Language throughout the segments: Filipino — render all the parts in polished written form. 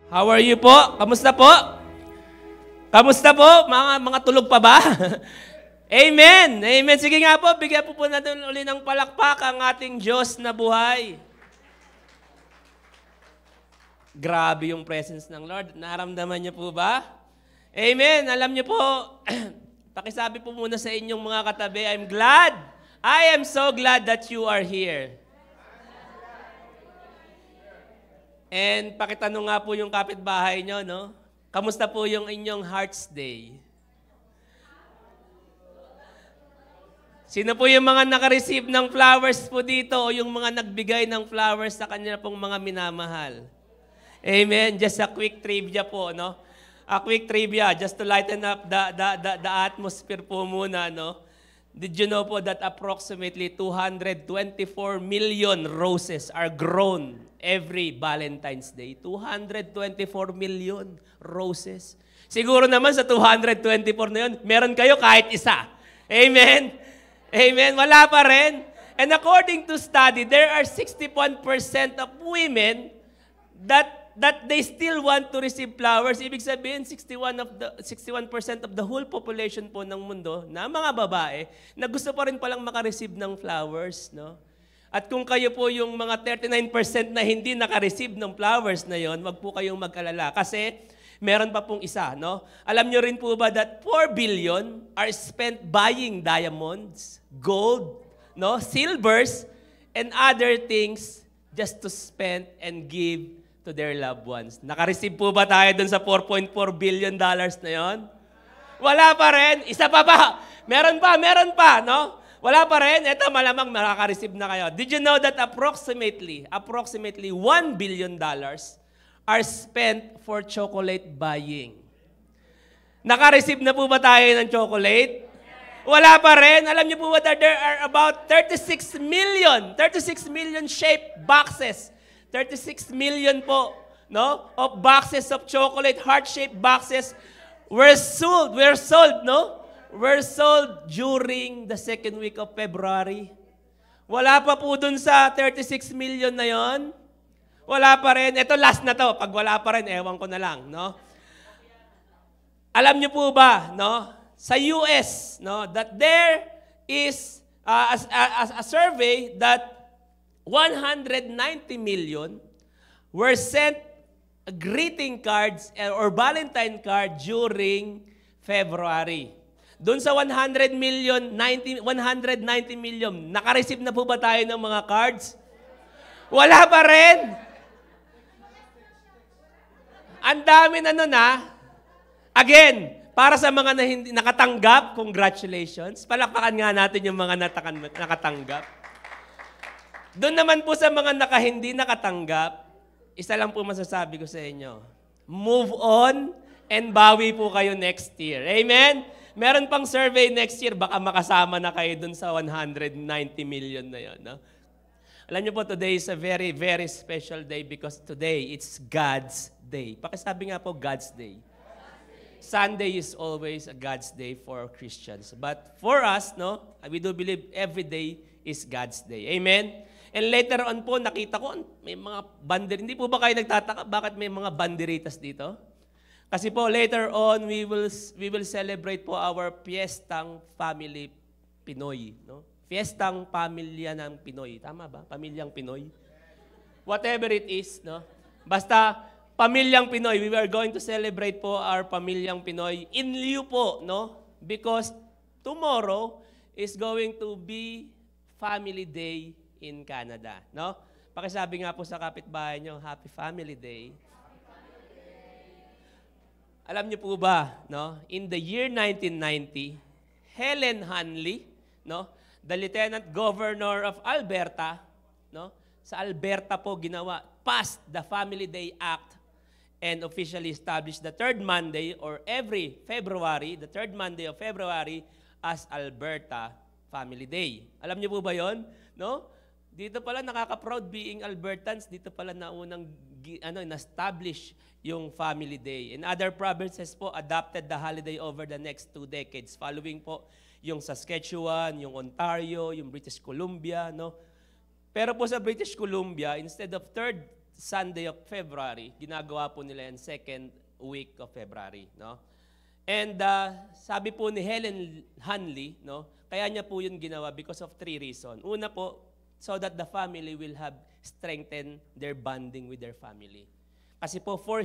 How are you po? Kamusta po? Kamusta po? Mga tulog pa ba? Amen! Amen! Sige nga po, bigyan po natin uli ng palakpak ang ating Diyos na buhay. Grabe yung presence ng Lord. Naramdaman niyo po ba? Amen! Alam niyo po, pakisabi po muna sa inyong mga katabi, I am so glad that you are here. And pakitanong nga po yung kapitbahay nyo, no? Kamusta po yung inyong Hearts Day? Sino po yung mga naka-receive ng flowers po dito o yung mga nagbigay ng flowers sa kanya pong mga minamahal? Amen. Just a quick trivia po, no? A quick trivia just to lighten up the atmosphere po muna, no? Did you know po that approximately 224 million roses are grown every Valentine's Day? 224 million roses. Siguro naman sa 224 na yun, meron kayo kahit isa. Amen? Amen? Wala pa rin. And according to study, there are 61% of women that they still want to receive flowers. Ibig sabihin, 61% of the whole population po ng mundo na mga babae na gusto pa rin palang makareceive ng flowers, no? At kung kayo po yung mga 39% na hindi nakareceive ng flowers na yon, wag po kayong mag-alala kasi meron pa pong isa, no? Alam nyo rin po ba that 4 billion are spent buying diamonds, gold, no, silvers, and other things just to spend and give to their loved ones. Naka-receive po ba tayo dun sa 4.4 billion dollars na yon? Wala pa rin. Isa pa ba? Meron pa, no? Wala pa rin. Ito, malamang makaka-receive na kayo. Did you know that approximately 1 billion dollars are spent for chocolate buying? Naka-receive na po ba tayo ng chocolate? Wala pa rin. Alam niyo po ba that there are about 36 million shaped boxes. 36 million po, no, of boxes of chocolate, heart-shaped boxes were sold, no? Were sold during the second week of February. Wala pa po dun sa 36 million na yon. Wala pa rin. Ito last na to. Pag wala pa rin, ewan ko na lang, no? Alam niyo po ba, no, sa US, no, that there is a survey that 190 million were sent greeting cards or Valentine card during February. Doon sa 190 million, naka-receive na po ba tayo ng mga cards? Wala pa rin. Ang dami na nun, ha? Again, para sa mga hindi nakatanggap, congratulations. Palakpakan nga natin yung mga nakatanggap. Doon naman po sa mga hindi nakatanggap, isa lang po masasabi ko sa inyo, move on and bawi po kayo next year. Amen? Meron pang survey next year, baka makasama na kayo doon sa 190 million na yun. No? Alam niyo po, today is a very, very special day because today, it's God's Day. Pakisabi nga po, God's Day. Sunday is always a God's Day for Christians. But for us, no, we do believe every day is God's Day. Amen? And later on po, nakita ko, may mga bandir. Hindi po ba kayo nagtataka bakit may mga banderitas dito? Kasi po, later on, we will celebrate po our Fiestang Family Pinoy. No? Fiestang Pamilya ng Pinoy. Tama ba? Pamilyang Pinoy? Whatever it is, no? Basta, Pamilyang Pinoy. We are going to celebrate po our Pamilyang Pinoy in lieu po, no? Because tomorrow is going to be Family Day in Canada, no? Pakisabi nga po sa kapitbahay nyo, Happy Family Day. Alam niyo po ba, no? In the year 1990, Helen Hanley, no? The Lieutenant Governor of Alberta, no? Sa Alberta po ginawa, passed the Family Day Act and officially established the third Monday or every February, the third Monday of February as Alberta Family Day. Alam niyo po ba 'yon? No? Dito pala nakaka-proud being Albertans, dito pala naunang na-establish yung Family Day. In other provinces po, adopted the holiday over the next 2 decades. Following po yung Saskatchewan, yung Ontario, yung British Columbia, no? Pero po sa British Columbia, instead of third Sunday of February. Ginagawa po nila yan second week of February, no? And sabi po ni Helen Hanley, no, kaya niya po yun ginawa because of 3 reasons. Una po, so that the family will have strengthened their bonding with their family. Kasi po for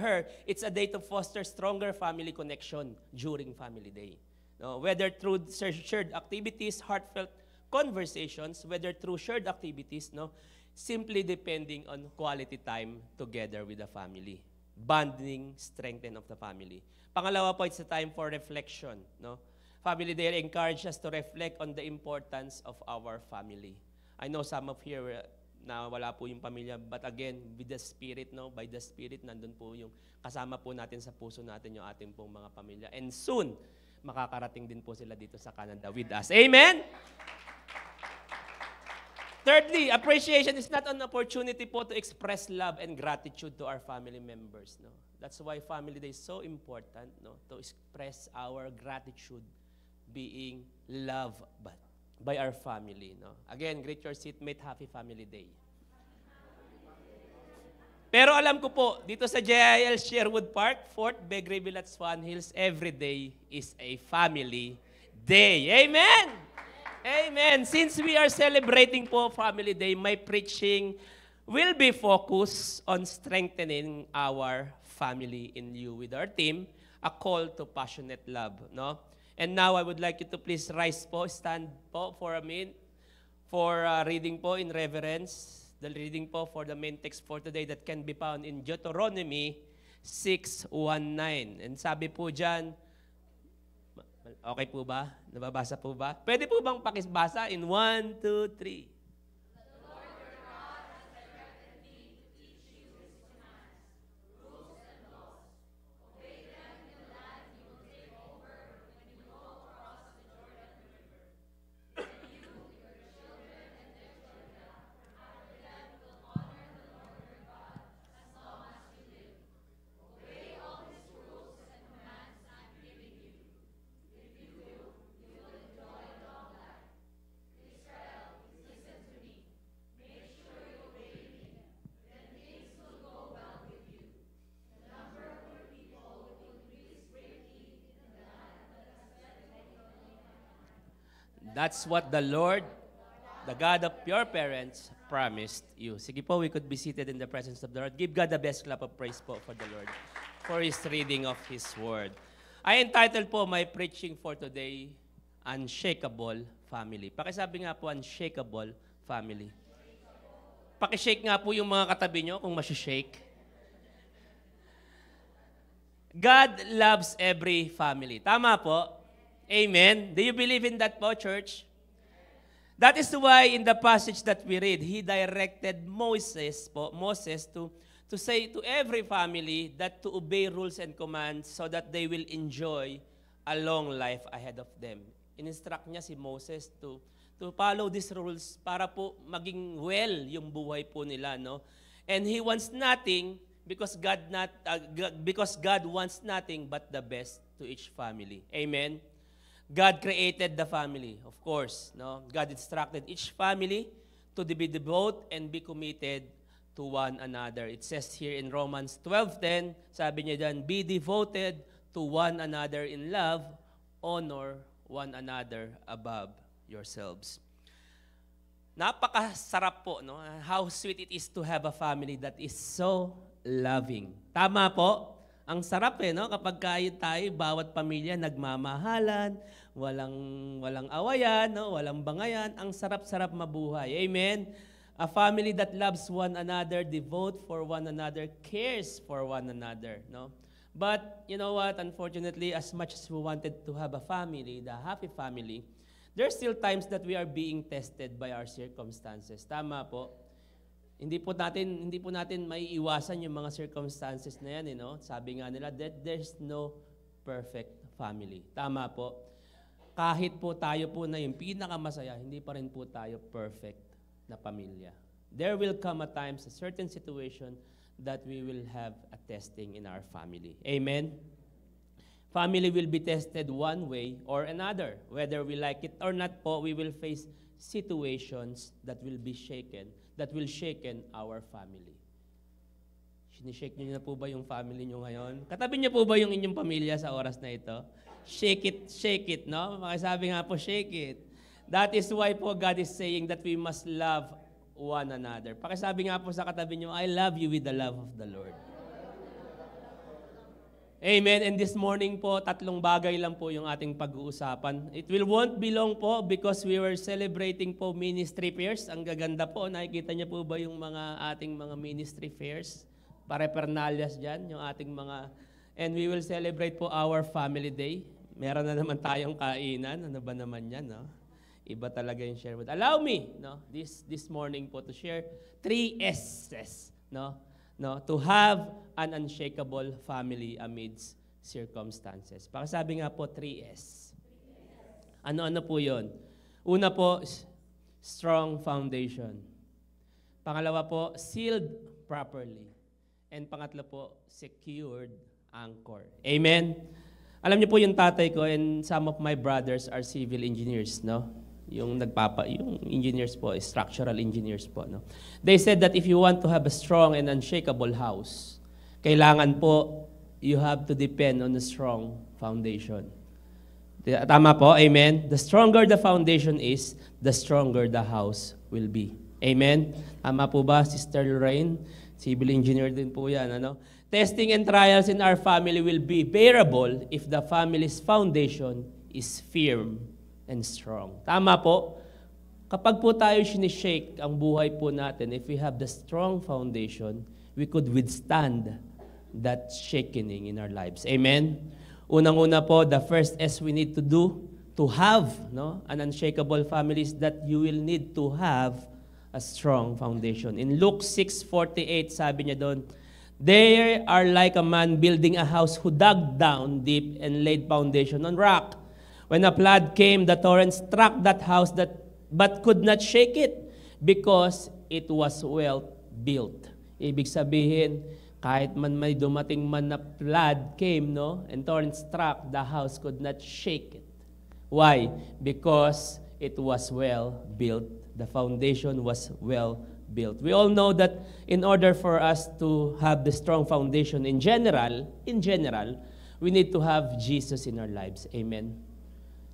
her, it's a day to foster stronger family connection during family day. No, whether through shared activities, heartfelt conversations, whether through shared activities, no, simply depending on quality time together with the family. Bonding, strengthen of the family. Pangalawa po, it's a time for reflection. No? Family Day encourages us to reflect on the importance of our family. I know some of here na wala po yung pamilya, but again, with the Spirit, no? By the Spirit, nandun po yung kasama po natin sa puso natin yung ating pong mga pamilya. And soon, makakarating din po sila dito sa Canada with us. Amen? Thirdly, appreciation is not an opportunity po to express love and gratitude to our family members. No? That's why Family Day is so important, no? To express our gratitude being loved by our family. No? Again, greet your seatmate, Happy Family Day. Pero alam ko po, dito sa JIL Sherwood Park, Fort Begreville at Swan Hills, every day is a family day. Amen! Amen. Since we are celebrating po Family Day, my preaching will be focused on strengthening our family in you with our team, a call to passionate love. No? And now I would like you to please rise po, stand po for a minute for reading po in reverence. The reading po for the main text for today that can be found in Deuteronomy 6:1-9. And sabi po dyan, okay po ba? Nababasa po ba? Pwede po bang pakibasa in 1, 2, 3? That's what the Lord, the God of your parents, promised you. Sige po, we could be seated in the presence of the Lord. Give God the best clap of praise po for the Lord, for His reading of His Word. I entitled po my preaching for today, Unshakable Family. Pakisabi nga po, Unshakable Family. Pakishake nga po yung mga katabi nyo kung masishake. God loves every family. Tama po? Amen. Do you believe in that po, church? That is why in the passage that we read, He directed Moses to say to every family that to obey rules and commands so that they will enjoy a long life ahead of them. In-instruct niya si Moses to follow these rules para po maging well yung buhay po nila, no? And He wants nothing because God wants nothing but the best to each family. Amen. God created the family, of course. No? God instructed each family to be devoted and be committed to one another. It says here in Romans 12:10, sabi niya dyan, be devoted to one another in love, honor one another above yourselves. Napakasarap po, no? How sweet it is to have a family that is so loving. Tama po? Ang sarap no? Kapag tayo, bawat pamilya nagmamahalan, walang awayan, no? Walang bangayan, ang sarap-sarap mabuhay. Amen? A family that loves one another, devote for one another, cares for one another. No? But, you know what? Unfortunately, as much as we wanted to have a family, the happy family, there's still times that we are being tested by our circumstances. Tama po? Hindi po natin maiiwasan yung mga circumstances na yan, no? Sabi nga nila that there's no perfect family. Tama po. Kahit po tayo po na yung pinakamasaya, hindi pa rin po tayo perfect na pamilya. There will come a time, a certain situation, that we will have a testing in our family. Amen? Family will be tested one way or another. Whether we like it or not po, we will face situations that will be shaken that will shaken our family. Sinishake niyo na po ba yung family niyo ngayon? Katabi niyo po ba yung inyong pamilya sa oras na ito? Shake it, no? Sabi nga po, shake it. That is why po God is saying that we must love one another. Pakisabi nga po sa katabi niyo, I love you with the love of the Lord. Amen. And this morning po, 3 bagay lang po yung ating pag-uusapan. It won't be long po because we were celebrating po ministry fairs. Ang gaganda po. Nakikita niyo po ba yung ating mga ministry fairs? Pare-pernalias dyan, yung ating mga... And we will celebrate po our family day. Meron na naman tayong kainan. Ano ba naman yan, no? Iba talaga yung share with. Allow me, no, this morning po to share 3 S's, no? To have an unshakable family amidst circumstances. Pakisabi nga po, 3S. Ano-ano po yun? Una po, strong foundation. Pangalawa po, sealed properly. And pangatlo po, secured anchor. Amen? Alam niyo po yung tatay ko and some of my brothers are civil engineers, no? Yung engineers po, structural engineers po, no? They said that if you want to have a strong and unshakable house, kailangan po, you have to depend on a strong foundation. Tama po, amen? The stronger the foundation is, the stronger the house will be. Amen? Tama po ba, Sister Lorraine? Civil engineer din po yan, ano? Testing and trials in our family will be bearable if the family's foundation is firm and strong. Tama po. Kapag po tayo sinishake ang buhay po natin, if we have the strong foundation, we could withstand that shaking in our lives. Amen? Unang-una po, the first S we need to do to have, no, an unshakable family is that you will need to have a strong foundation. In Luke 6:48, sabi niya doon, they are like a man building a house who dug down deep and laid foundation on rock. When a flood came, the torrent struck that house but could not shake it because it was well built. Ibig sabihin, kahit man may dumating man na flood came, no, and torrent struck, the house could not shake it. Why? Because it was well built. The foundation was well built. We all know that in order for us to have the strong foundation in general, we need to have Jesus in our lives. Amen.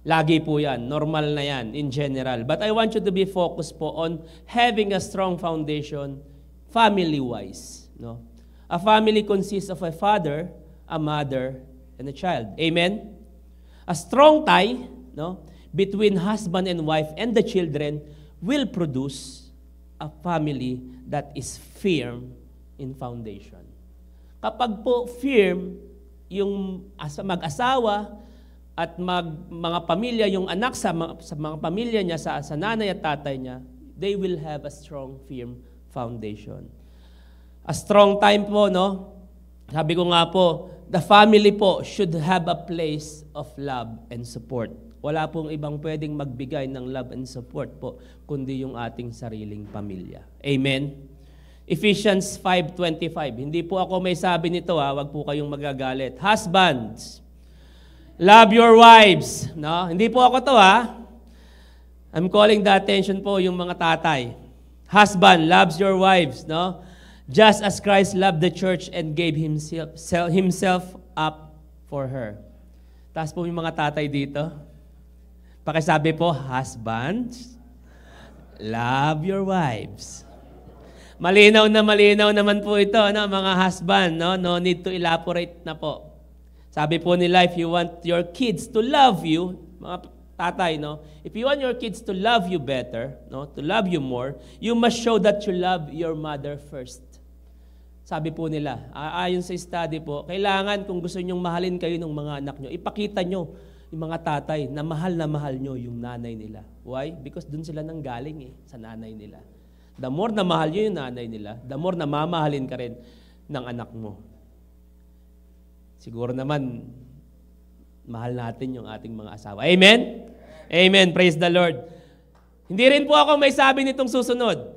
Lagi po yan. Normal na yan in general. But I want you to be focused po on having a strong foundation family-wise. No? A family consists of a father, a mother, and a child. Amen? A strong tie, no, between husband and wife and the children will produce a family that is firm in foundation. Kapag po firm yung mag-asawa at mga pamilya, yung anak sa mga pamilya niya, sa nanay at tatay niya, they will have a strong, firm foundation. A strong time po, no? Sabi ko nga po, the family po should have a place of love and support. Wala pong ibang pwedeng magbigay ng love and support po, kundi yung ating sariling pamilya. Amen? Ephesians 5:25. Hindi po ako may sabi nito, wag po kayong magagalit. Husbands, love your wives. No? Hindi po ako to, I'm calling the attention po yung mga tatay. Husband loves your wives, no? Just as Christ loved the church and gave himself up for her. Tapos po yung mga tatay dito. Pakisabi po, husbands, love your wives. Malinaw naman po ito, no? Mga husband, no? No need to elaborate na po. Sabi po nila, if you want your kids to love you, mga tatay, no? If you want your kids to love you better, no? To love you more, you must show that you love your mother first. Sabi po nila, ayon sa study po, kailangan kung gusto nyong mahalin kayo ng mga anak nyo, ipakita nyo yung mga tatay na mahal nyo yung nanay nila. Why? Because dun sila nanggaling sa nanay nila. The more na mahal nyo yung nanay nila, the more na mamahalin ka rin ng anak mo. Siguro naman, mahal natin yung ating mga asawa. Amen? Amen. Praise the Lord. Hindi rin po ako may sabi nitong susunod.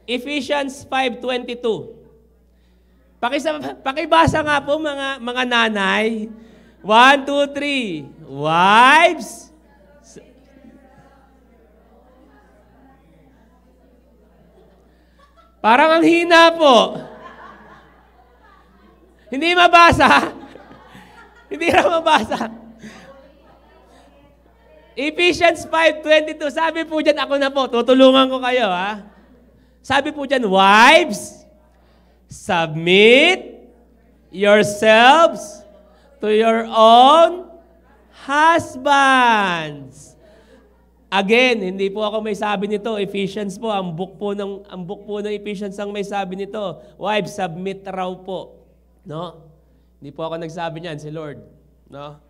Ephesians 5:22. Pakibasa nga po mga nanay. 1, 2, 3. Wives. Parang ang hina po. Hindi mabasa. Hindi na mabasa. Ephesians 5:22, sabi po dyan, ako na po, tutulungan ko kayo, ha? Sabi po dyan, wives, submit yourselves to your own husbands. Again, hindi po ako may sabi nito. Ephesians po, ang book po ng Ephesians ang may sabi nito. Wives, submit raw po. No? Hindi po ako nagsabi niyan, si Lord. No?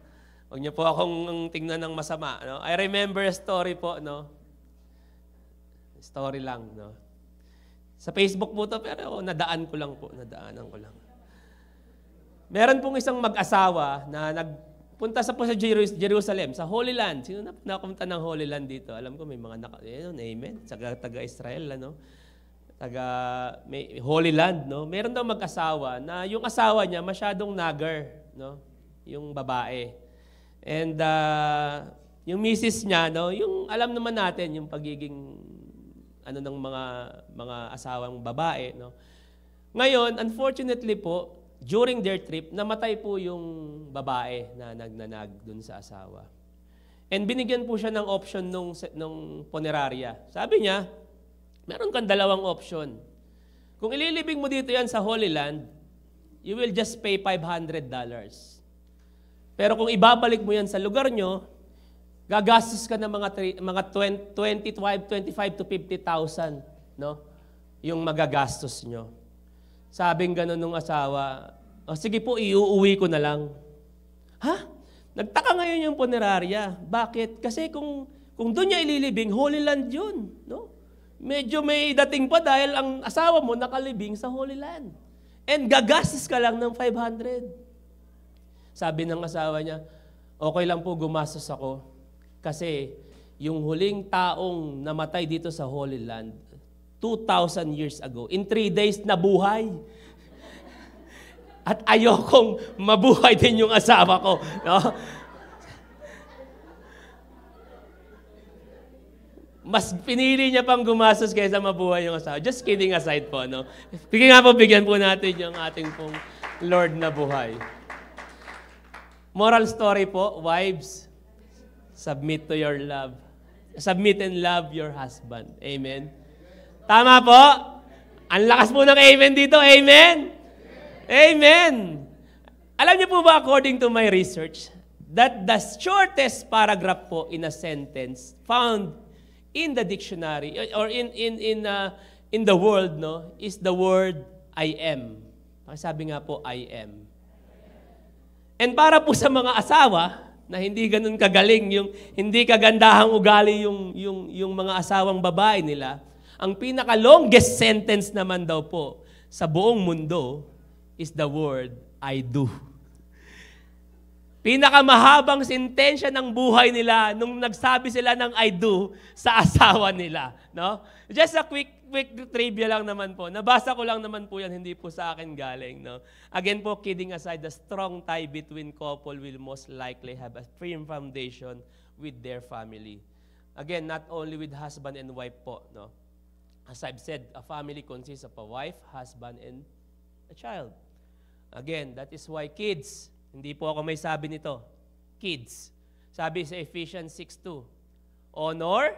Huwag niyo po akong tingnan ng masama. No? I remember a story po. No? Story lang. No? Sa Facebook po to, pero nadaanan ko lang. Meron pong isang mag-asawa na nagpunta sa Jerusalem, sa Holy Land. Sino na napunta ng Holy Land dito? Alam ko may mga amen, taga-Israel, ano? May Holy Land, no? Meron daw mag-asawa na yung asawa niya masyadong nagar, no? Yung babae. And yung misis niya, no, yung alam naman natin yung pagiging ng mga asawang babae, no. Ngayon, unfortunately po, during their trip, namatay po yung babae na nagnanag dun sa asawa. And binigyan po siya ng option nung punerarya. Sabi niya, meron kang dalawang option. Kung ililibing mo dito yan sa Holy Land, you will just pay $500. Pero kung ibabalik mo yan sa lugar nyo, gagastos ka ng mga 25 to 50,000, no? Yung magagastos nyo. Sabing gano'n nung asawa, sige po, iuuwi ko na lang. Ha? Nagtaka ngayon yung punerarya. Bakit? Kasi kung doon niya ililibing, Holy Land yun. No? Medyo may dating pa dahil ang asawa mo nakalibing sa Holy Land. And gagastos ka lang ng 500. Sabi ng asawa niya, okay lang po gumastos ako. Kasi yung huling taong namatay dito sa Holy Land, 2,000 years ago, in 3 days nabuhay. At ayokong mabuhay din yung asawa ko. No? Mas pinili niya pang gumastos kaysa mabuhay yung asawa. Just kidding aside po. No? Sige nga po, bigyan po natin yung ating pong Lord na buhay. Moral story po, wives, submit to your love. Submit and love your husband. Amen. Tama po? Ang lakas po ng amen dito. Amen? Amen. Alam niyo po ba, according to my research, that the shortest paragraph po in a sentence found in the dictionary or in the world, no, is the word I am. Sabi nga po, I am. And para po sa mga asawa na hindi ganun kagaling, yung hindi kagandahang ugali yung mga asawang babae nila, ang pinaka-longest sentence naman daw po sa buong mundo is the word, I do. Pinakamahabang sentensya ng buhay nila nung nagsabi sila ng I do sa asawa nila. No? Just a quick trivia lang naman po. Nabasa ko lang naman po yan, hindi po sa akin galing. No? Again po, kidding aside, the strong tie between couple will most likely have a firm foundation with their family. Again, not only with husband and wife po, no? As I've said, a family consists of a wife, husband, and a child. Again, that is why kids, hindi po ako may sabi nito, kids. Sabi sa Ephesians 6:2, honor.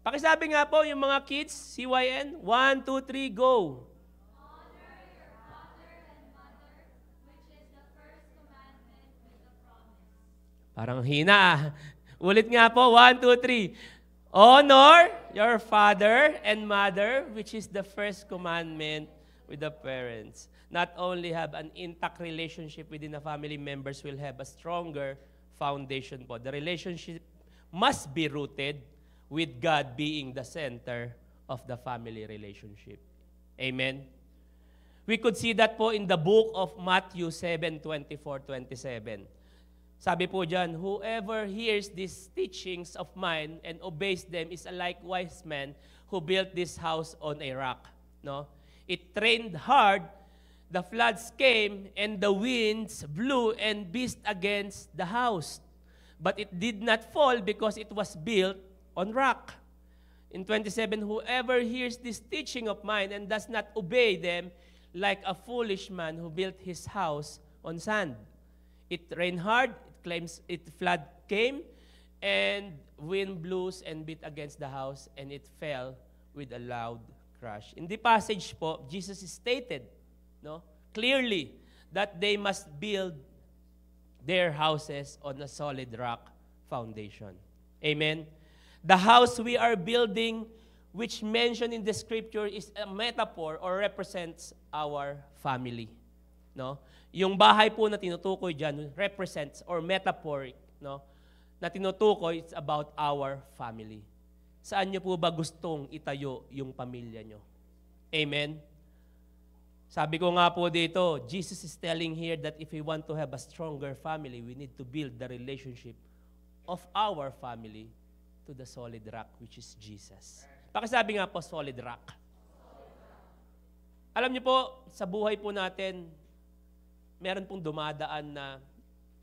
Pakisabi nga po yung mga kids, CYN, 1, 2, 3, go. Honor your father and mother, which is the first commandment with a promise. Parang hina. Ulit nga po, 1, 2, 3. Honor your father and mother, which is the first commandment with the parents. Not only have an intact relationship within the family, members will have a stronger foundation po. The relationship must be rooted with God being the center of the family relationship. Amen? We could see that po in the book of Matthew 7:24-27. Sabi po dyan, whoever hears these teachings of mine and obeys them is a likewise man who built this house on a rock. No? It rained hard, the floods came, and the winds blew and beat against the house. But it did not fall because it was built on rock. In 27, whoever hears this teaching of mine and does not obey them, like a foolish man who built his house on sand. It rained hard, flood came, and wind blew and beat against the house, and it fell with a loud crash. In the passage po, Jesus stated, no, clearly that they must build their houses on a solid rock foundation. Amen? The house we are building, which mentioned in the scripture, is a metaphor or represents our family. No? Yung bahay po na tinutukoy dyan represents or metaphoric, no? Na tinutukoy, it's about our family. Saan nyo po ba gustong itayo yung pamilya nyo? Amen? Sabi ko nga po dito, Jesus is telling here that if we want to have a stronger family, we need to build the relationship of our family to the solid rock, which is Jesus. Pakisabi nga po, solid rock. Alam niyo po, sa buhay po natin, meron pong dumadaan na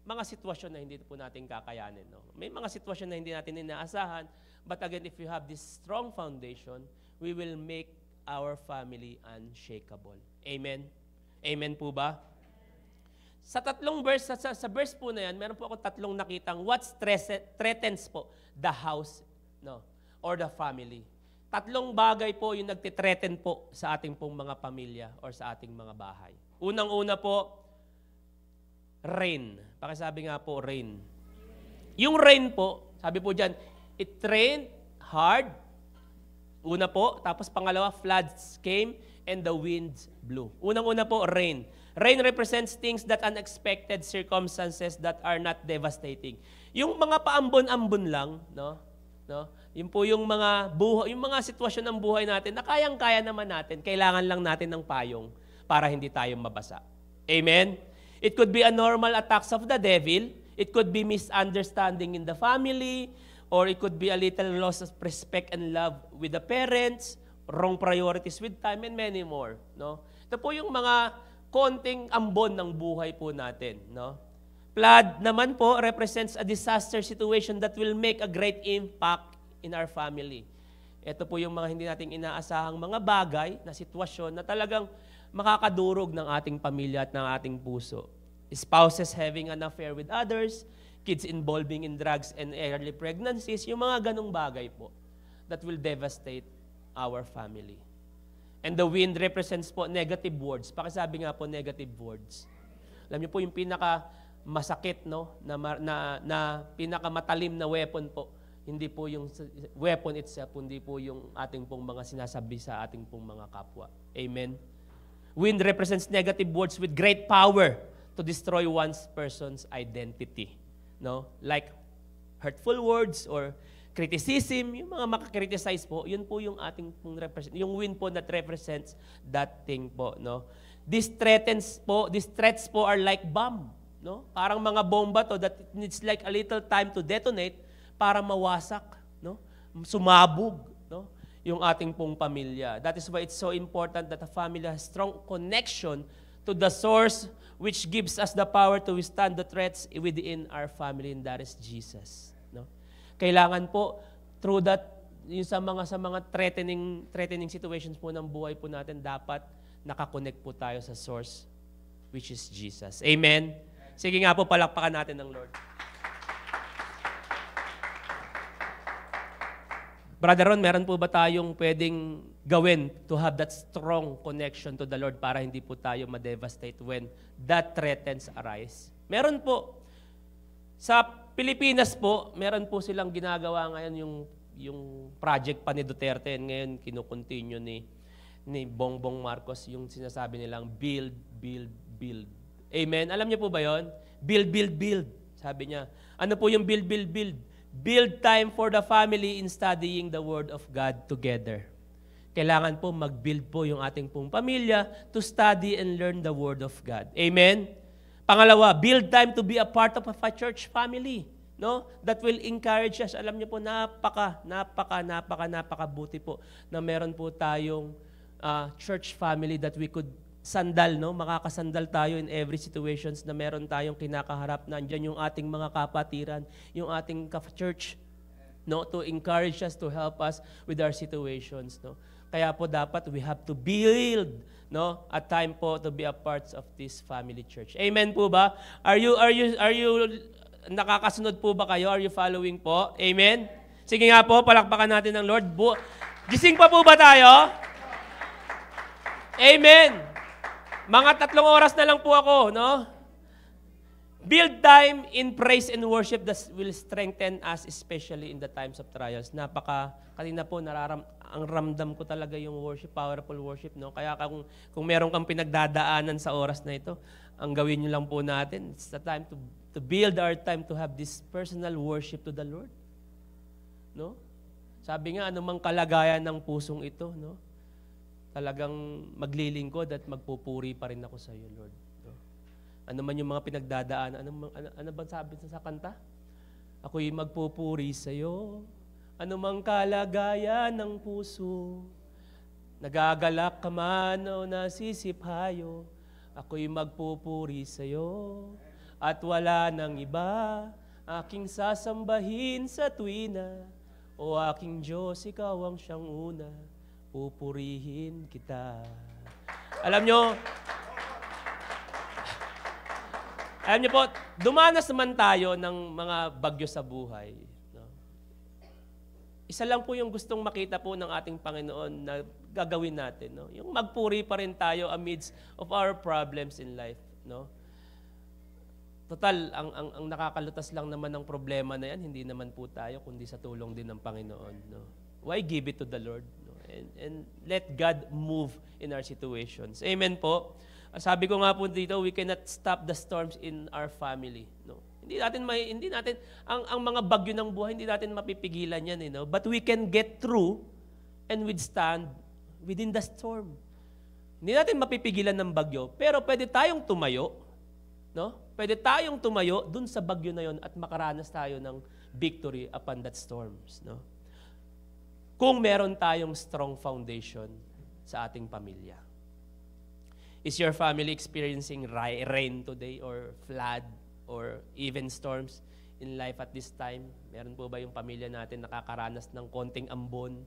mga sitwasyon na hindi po natin kakayanin. No? May mga sitwasyon na hindi natin inaasahan, but again, if you have this strong foundation, we will make our family unshakable. Amen? Amen po ba? Sa tatlong verse, sa verse po na yan, meron po ako tatlong nakitang what threatens po the house, no, or the family. Tatlong bagay po yung nagtitreten po sa ating pong mga pamilya or sa ating mga bahay. Unang-una po, rain. Pakisabi nga po, rain. Yung rain po, sabi po dyan, it rained hard. Una po, tapos pangalawa, floods came and the winds blew. Unang-una po, rain. Rain represents things that unexpected circumstances that are not devastating. Yung mga paambon-ambon lang, no? Yun po yung mga yung mga sitwasyon ng buhay natin na kayang-kaya naman natin, kailangan lang natin ng payong para hindi tayo mabasa. Amen? It could be a normal attacks of the devil, it could be misunderstanding in the family, or it could be a little loss of respect and love with the parents, wrong priorities with time, and many more. No? Ito po yung mga konting ambon ng buhay po natin. No? Flood naman po represents a disaster situation that will make a great impact in our family. Ito po yung mga hindi nating inaasahang mga bagay na sitwasyon na talagang makakadurog ng ating pamilya at ng ating puso. Spouses having an affair with others, kids involving in drugs and early pregnancies, yung mga ganong bagay po that will devastate our family. And the wind represents po negative words. Pakisabi nga po negative words. Alam niyo po yung pinaka-masakit, no? na pinakamatalim na weapon po. Hindi po yung weapon itself, hindi po yung ating pong mga sinasabi sa ating pong mga kapwa. Amen? Wind represents negative words with great power to destroy one's person's identity. No? Like hurtful words or criticism, yung mga makakriticize po, yun po yung ating pong yung wind po that represents that thing po. No? These threats po are like bomb. No? Parang mga bomba to that needs like a little time to detonate para mawasak, no? Sumabog, no? Yung ating pong pamilya. That is why it's so important that a family has strong connection to the source which gives us the power to withstand the threats within our family, and that is Jesus. No? Kailangan po, through that, yung sa mga threatening situations po ng buhay po natin, dapat nakakonect po tayo sa source, which is Jesus. Amen? Sige nga po, palakpakan natin ng Lord. Brother Ron, meron po ba tayong pwedeng gawin to have that strong connection to the Lord para hindi po tayo ma-devastate when that threatens arise? Meron po. Sa Pilipinas po, meron po silang ginagawa ngayon yung project pa ni Duterte, ngayon kinukontinue ni Bongbong Marcos, yung sinasabi nilang build, build, build. Amen? Alam niyo po ba yon? Build, build, build. Sabi niya. Ano po yung build, build, build? Build time for the family in studying the Word of God together. Kailangan po mag-build po yung ating pong pamilya to study and learn the Word of God. Amen? Pangalawa, build time to be a part of a church family. No? That will encourage us. Alam niyo po, napakabuti po na meron po tayong church family that we could sandal, no? Makakasandal tayo in every situations na meron tayong kinakaharap. Nandiyan yung ating mga kapatiran, yung ating church no, to encourage us, to help us with our situations, no. Kaya po dapat we have to build, no, a time po to be a part of this family church. Amen po ba? Are you nakakasunod po ba kayo? Are you following po? Amen. Sige nga po, palakpakan natin ng Lord. Gising pa po ba tayo? Amen. Mga 3 oras na lang po ako, no? Build time in praise and worship that will strengthen us, especially in the times of trials. Kanina po, ang ramdam ko talaga yung worship, powerful worship, no? Kaya kung meron kang pinagdadaanan sa oras na ito, ang gawin nyo lang po natin, it's the time to build our time to have this personal worship to the Lord. No? Sabi nga, anumang kalagayan ng pusong ito, no? Talagang maglilingkod at magpupuri pa rin ako sa iyo, Lord. No? Ano man yung mga pinagdadaan, ano ba sabi sa kanta? Ako'y magpupuri sa iyo, anumang kalagayan ng puso, nagagalak ka man o nasisiphayo, ako'y magpupuri sa iyo, at wala nang iba, aking sasambahin sa tuwina, o aking Diyos, ikaw ang siyang una, pupurihin kita. Alam nyo po, dumanas naman tayo ng mga bagyo sa buhay. No? Isa lang po yung gustong makita po ng ating Panginoon na gagawin natin. No? Yung magpuri pa rin tayo amidst of our problems in life. No? Total, ang nakakalutas lang naman ng problema na yan, hindi naman po tayo, kundi sa tulong din ng Panginoon. No? Why give it to the Lord? No? And let God move in our situations. Amen po. Sabi ko nga po dito, we cannot stop the storms in our family. No? Hindi natin ang mga bagyo ng buhay, hindi natin mapipigilan yan. No? But we can get through and withstand within the storm. Hindi natin mapipigilan ng bagyo, pero pwede tayong tumayo. No? Pwede tayong tumayo dun sa bagyo na yon at makaranas tayo ng victory upon that storms. No? Kung meron tayong strong foundation sa ating pamilya. Is your family experiencing rain today or flood or even storms in life at this time? Meron po ba yung pamilya natin nakakaranas ng konting ambon,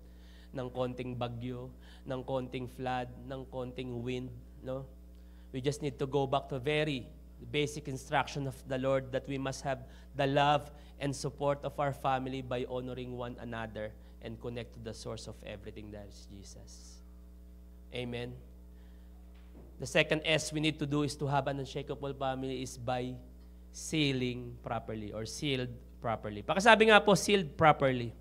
ng konting bagyo, ng konting flood, ng konting wind? No? We just need to go back to very basic instruction of the Lord that we must have the love and support of our family by honoring one another and connect to the source of everything, that is Jesus. Amen. The second S we need to do is to have an unshakable family is by sealing properly or sealed properly. Pakisabi nga po, sealed properly.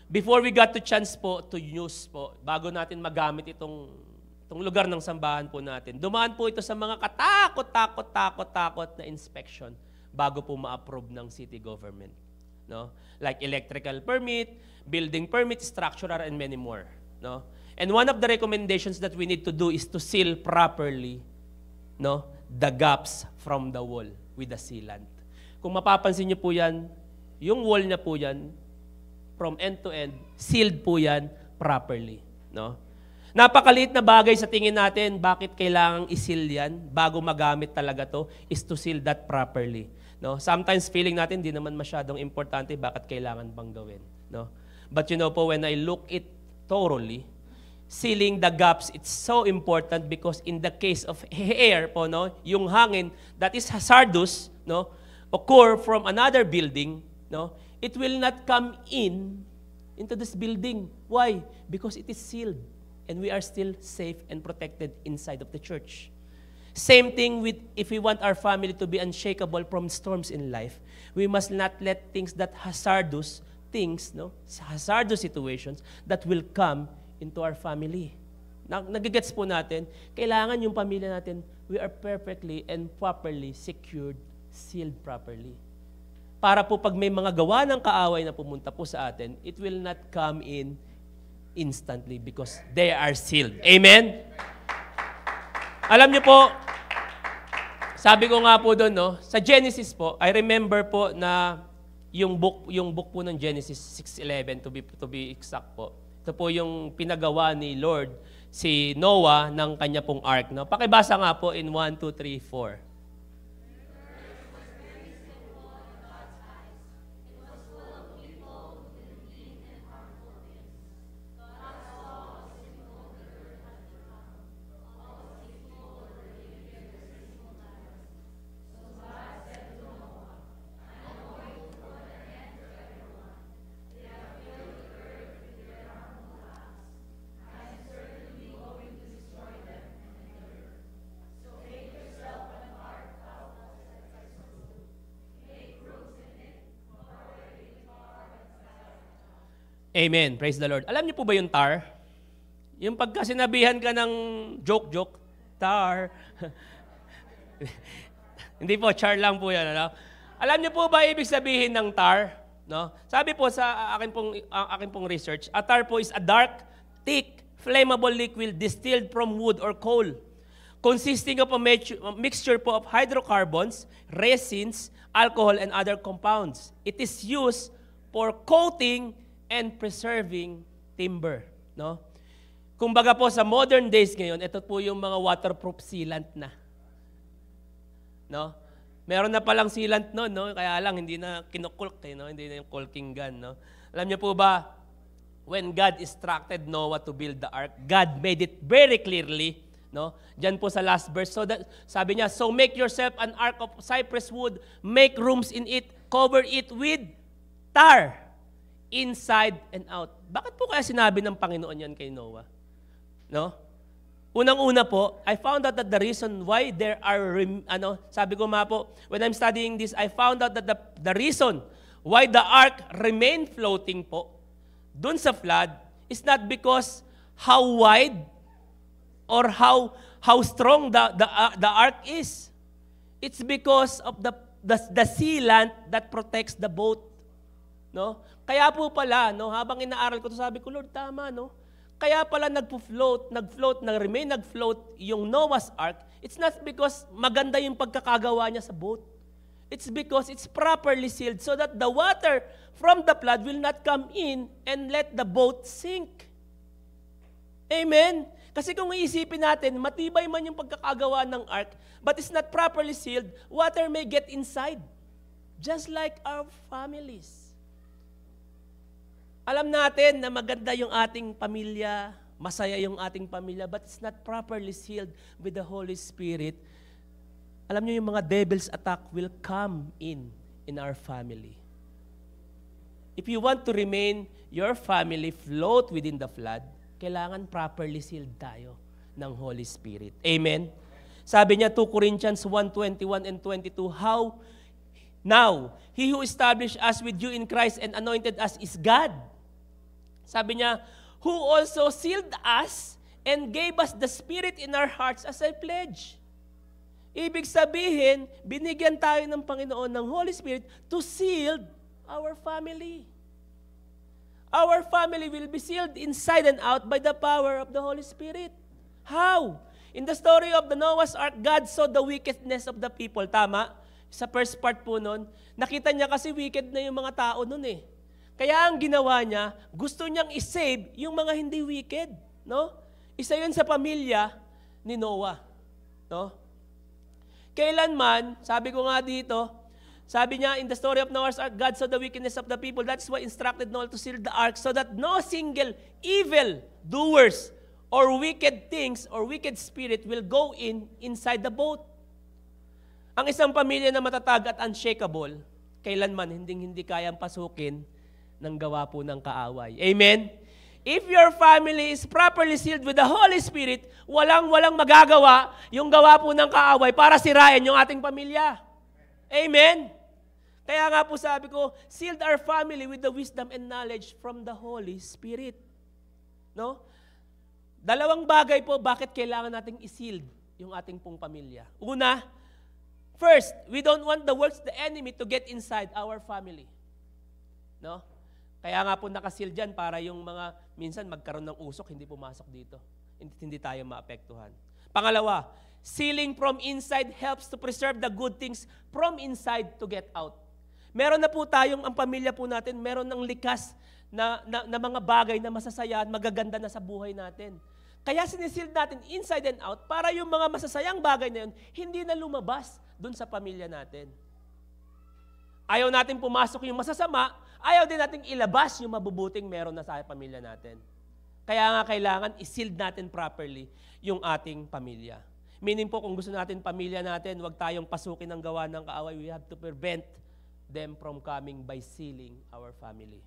Before we got to chance po to use po, bago natin magamit itong lugar ng sambahan po natin, dumaan po ito sa mga katakot na inspection bago po ma-approve ng city government. No? Like electrical permit, building permit, structural, and many more. No? And one of the recommendations that we need to do is to seal properly, no, the gaps from the wall with the sealant. Kung mapapansin niyo po yan, yung wall niya po yan, from end to end, sealed po yan properly. No? Napakaliit na bagay sa tingin natin, bakit kailangang i-seal yan bago magamit talaga to, is to seal that properly. No? Sometimes feeling natin, di naman masyadong importante, bakit kailangan bang gawin. No? But you know po, when I look it thoroughly, sealing the gaps, it's so important because in the case of air po, no, yung hangin that is hazardous, no, occur from another building, no, it will not come into this building. Why? Because it is sealed and we are still safe and protected inside of the church. Same thing with if we want our family to be unshakable from storms in life, we must not let things that hazardous things, no, hazardous situations that will come into our family. Nagigets po natin, kailangan yung pamilya natin, we are perfectly and properly secured, sealed properly. Para po pag may mga gawa ng kaaway na pumunta po sa atin, it will not come in instantly because they are sealed. Amen? Alam niyo po, sabi ko nga po doon, no, sa Genesis po, I remember po na yung book po ng Genesis 6:11 to be exact po. Ito po yung pinagawa ni Lord, si Noah, ng kanya pong ark. No? Pakibasa nga po in 1, 2, 3, 4. It was full of people Amen. Praise the Lord. Alam niyo po ba yung tar? Yung pagka sinabihan ka ng joke, tar. Hindi po, char lang po yan. Ano? Alam niyo po ba ibig sabihin ng tar? No? Sabi po sa akin pong research, a tar po is a dark, thick, flammable liquid distilled from wood or coal, consisting of a mixture po of hydrocarbons, resins, alcohol, and other compounds. It is used for coating and preserving timber. No? Kumbaga po sa modern days ngayon, ito po yung mga waterproof sealant na. No? Meron na palang sealant noon, no? Kaya lang hindi na kinukulk, no? Hindi na yung caulking gun. No? Alam niyo po ba, when God instructed Noah to build the ark, God made it very clearly. No? Diyan po sa last verse. So that, sabi niya, so make yourself an ark of cypress wood, make rooms in it, cover it with tar, inside and out. Bakit po kaya sinabi ng Panginoon yan kay Noah? No? Unang-una po, I found out that the reason why there are, sabi ko nga po, when I'm studying this, I found out that the reason why the ark remained floating po, dun sa flood, is not because how wide or how strong the ark is. It's because of the sealant that protects the boat. No? Kaya po pala, no, habang inaaral ko to, sabi ko, Lord, tama, no? Kaya pala nag-remain nag-float yung Noah's Ark. It's not because maganda yung pagkakagawa niya sa boat. It's because it's properly sealed so that the water from the flood will not come in and let the boat sink. Amen? Kasi kung iisipin natin, matibay man yung pagkakagawa ng ark, but it's not properly sealed, water may get inside. Just like our families. Alam natin na maganda yung ating pamilya, masaya yung ating pamilya, but it's not properly sealed with the Holy Spirit. Alam niyo yung mga devil's attack will come in our family. If you want to remain your family float within the flood, kailangan properly sealed tayo ng Holy Spirit. Amen? Sabi niya 2 Corinthians 1:21 and 22, how now, he who established us with you in Christ and anointed us is God. Sabi niya, who also sealed us and gave us the Spirit in our hearts as a pledge. Ibig sabihin, binigyan tayo ng Panginoon ng Holy Spirit to seal our family. Our family will be sealed inside and out by the power of the Holy Spirit. How? In the story of the Noah's Ark, God saw the wickedness of the people. Tama? Sa first part po nun, nakita niya kasi wicked na yung mga tao nun eh. Kaya ang ginawa niya, gusto niyang isave yung mga hindi wicked. No? Isa yun sa pamilya ni Noah. No? Kailanman, sabi ko nga dito, sabi niya, in the story of Noah's Ark, God saw the wickedness of the people. That's why instructed Noah to seal the ark so that no single evil doers or wicked things or wicked spirit will go inside the boat. Ang isang pamilya na matatag at unshakable, kailanman hindi kayang pasukin ng gawa po ng kaaway. Amen? If your family is properly sealed with the Holy Spirit, walang magagawa yung gawa po ng kaaway para sirain yung ating pamilya. Amen? Kaya nga po sabi ko, sealed our family with the wisdom and knowledge from the Holy Spirit. No? Dalawang bagay po bakit kailangan nating i-sealed yung ating pong pamilya. Una, first, we don't want the works of the enemy to get inside our family. No? Kaya nga po nakasil dyan para yung mga minsan magkaroon ng usok, hindi pumasok dito. Hindi tayo maapektuhan. Pangalawa, sealing from inside helps to preserve the good things from inside to get out. Meron na po tayong, ang pamilya po natin, meron ng likas na mga bagay na masasaya at magaganda na sa buhay natin. Kaya siniseal natin inside and out para yung mga masasayang bagay na yun, hindi na lumabas dun sa pamilya natin. Ayaw natin pumasok yung masasama, ayaw din natin ilabas yung mabubuting meron na sa pamilya natin. Kaya nga kailangan i-sealed natin properly yung ating pamilya. Meaning po kung gusto natin pamilya natin, huwag tayong pasukin ng gawa ng kaaway. We have to prevent them from coming by sealing our family.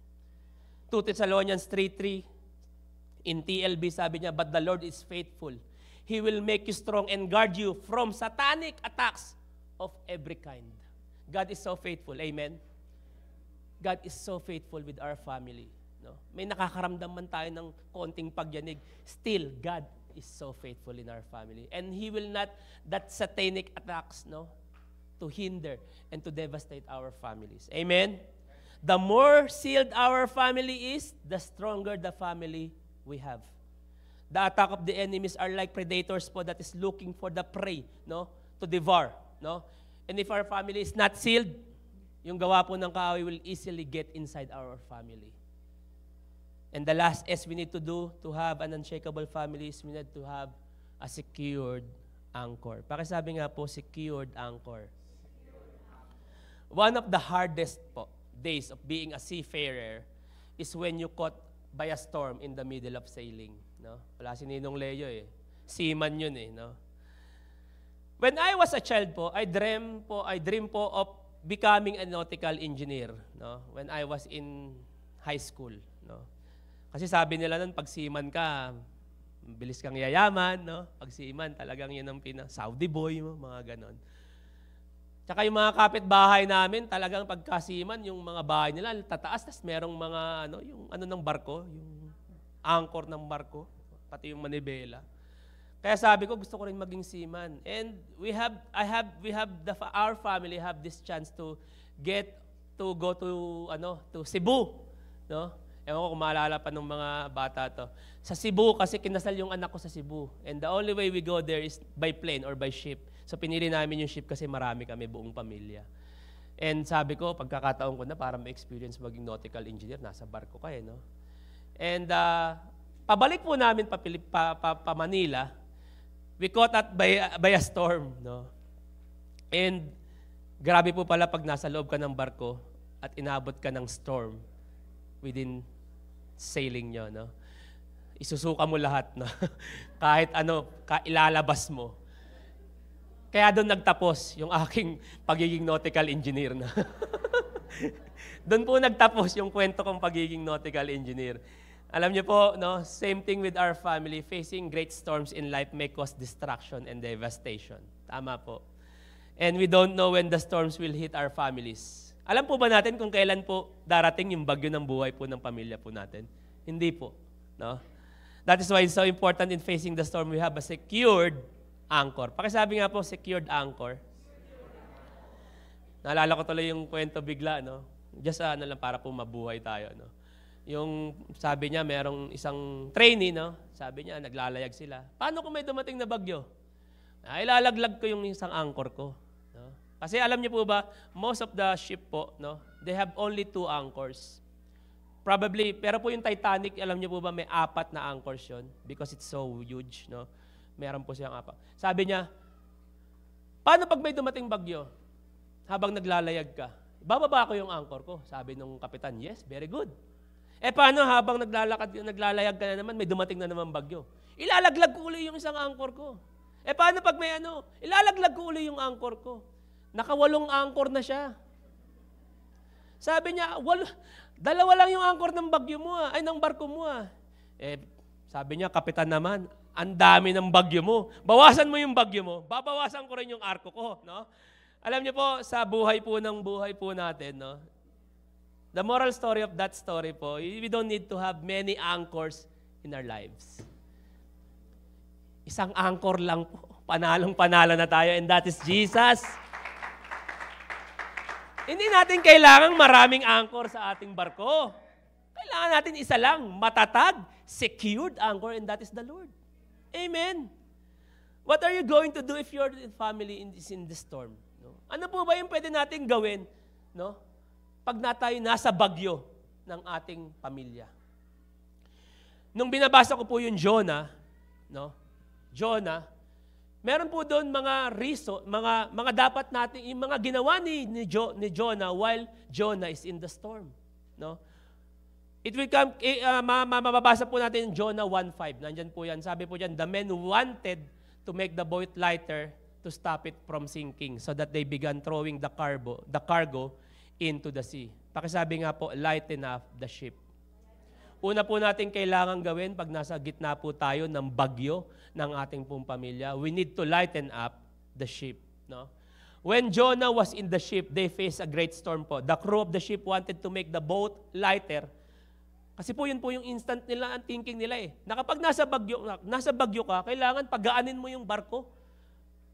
2 Thessalonians 3:3 in TLB sabi niya, but the Lord is faithful. He will make you strong and guard you from satanic attacks of every kind. God is so faithful. Amen? God is so faithful with our family. No? May nakakaramdam man tayo ng konting pagyanig. Still, God is so faithful in our family. And He will not, that satanic attacks, no, to hinder and to devastate our families. Amen? The more sealed our family is, the stronger the family we have. The attack of the enemies are like predators po that is looking for the prey, no, to devour, no? And if our family is not sealed, yung gawa po ng kaaway will easily get inside our family. And the last S we need to do to have an unshakable family is we need to have a secured anchor. Pakisabi nga po, secured anchor. One of the hardest po days of being a seafarer is when you caught by a storm in the middle of sailing. No? Wala si Ninong Leo eh. Seaman yun eh. No? When I was a child po, I dream po of becoming a nautical engineer. No? When I was in high school. No? Kasi sabi nila nun, pag seaman ka, bilis kang yayaman. No? Pag seaman, talagang yun ang Saudi boy mo, mga ganon. Tsaka yung mga kapitbahay namin, talagang pagkasiman, yung mga bahay nila, tataas, tas merong mga, yung ng barko, yung anchor ng barko, pati yung manibela. Kaya sabi ko, gusto ko rin maging seaman. And our family have this chance to go to Cebu, no? Ewan ko kung maalala pa ng mga bata to. Sa Cebu, kasi kinasal yung anak ko sa Cebu. And the only way we go there is by plane or by ship. So pinili namin yung ship kasi marami kami, buong pamilya. And sabi ko, pagkakataon ko na para ma-experience maging nautical engineer, nasa barko kayo, no? And pabalik po namin pa Manila, we caught by a storm, no? And grabe po pala pag nasa loob ka ng barko at inabot ka ng storm within sailing nyo, no? Isusuka mo lahat, no? Kahit ilalabas mo. Kaya doon nagtapos yung aking pagiging nautical engineer na. Doon po nagtapos yung kwento kong pagiging nautical engineer. Alam niyo po, no, same thing with our family. Facing great storms in life may cause destruction and devastation. Tama po. And we don't know when the storms will hit our families. Alam po ba natin kung kailan po darating yung bagyo ng buhay po ng pamilya po natin? Hindi po. No? That is why it's so important in facing the storm, we have a secured anchor. Pakisabi nga po, secured anchor. Naalala ko tuloy yung kwento bigla, no? Just lang para po mabuhay tayo, no? Yung sabi niya, merong isang trainee, no? Sabi niya, naglalayag sila. Paano kung may dumating na bagyo? Ilalaglag ko yung isang anchor ko. No? Kasi alam niyo po ba, most of the ship po, no? They have only 2 anchors. Probably, pero po yung Titanic, alam niyo po ba, may 4 na anchors yun because it's so huge, no? Meron po siyang 4. Sabi niya, paano pag may dumating bagyo? Habang naglalayag ka, bababa ko yung anchor ko. Sabi nung kapitan, yes, very good. Paano habang naglalayag ka na naman, may dumating na naman bagyo? Ilalaglag ko uli yung isang anchor ko. Paano pag may ilalaglag ko uli yung anchor ko. 8 anchor na siya. Sabi niya, 2 lang yung anchor ng bagyo mo, ng barko mo. Sabi niya, kapitan naman, ang dami ng bagyo mo. Bawasan mo yung bagyo mo, babawasan ko rin yung arko ko, no? Alam niyo po, sa buhay po natin, no? The moral story of that story po, we don't need to have many anchors in our lives. Isang anchor lang po, panalong-panalo na tayo, and that is Jesus. Hindi natin kailangang maraming anchor sa ating barko. Kailangan natin isa lang, matatag, secured anchor, and that is the Lord. Amen. What are you going to do if your family is in the storm? No? Ano po ba yung pwede natin gawin, no? Pag tayo nasa bagyo ng ating pamilya? Nung binabasa ko po yung Jonah, no? Jonah, meron po doon mga mga dapat natin, yung mga ginawa ni Jonah while Jonah is in the storm, no? It will come, mababasa po natin Jonah 1:5. Nandyan po yan. Sabi po dyan, the men wanted to make the boat lighter to stop it from sinking so that they began throwing the cargo into the sea. Pakisabi nga po, lighten up the ship. Una po natin kailangan gawin pag nasa gitna po tayo ng bagyo ng ating pong pamilya, we need to lighten up the ship. No? When Jonah was in the ship, they faced a great storm po. The crew of the ship wanted to make the boat lighter Kasi po yun po yung instant nila, ang thinking nila eh. Na kapag nasa bagyo ka, kailangan pagaanin mo yung barko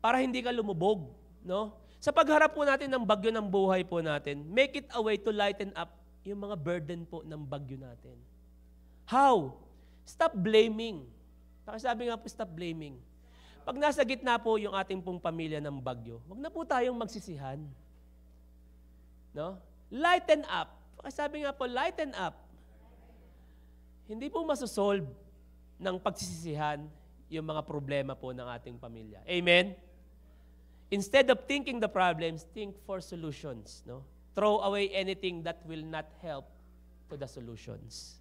para hindi ka lumubog. No? Sa pagharap po natin ng bagyo ng buhay po natin, make it a way to lighten up yung mga burden po ng bagyo natin. How? Stop blaming. Sabi nga po, stop blaming. Pag nasa gitna po yung ating pong pamilya ng bagyo, wag na po tayong magsisihan. No? Lighten up. Sabi nga po, lighten up. Hindi po masosolve ng pagsisisihan yung mga problema po ng ating pamilya. Amen? Instead of thinking the problems, think for solutions. No? Throw away anything that will not help to the solutions.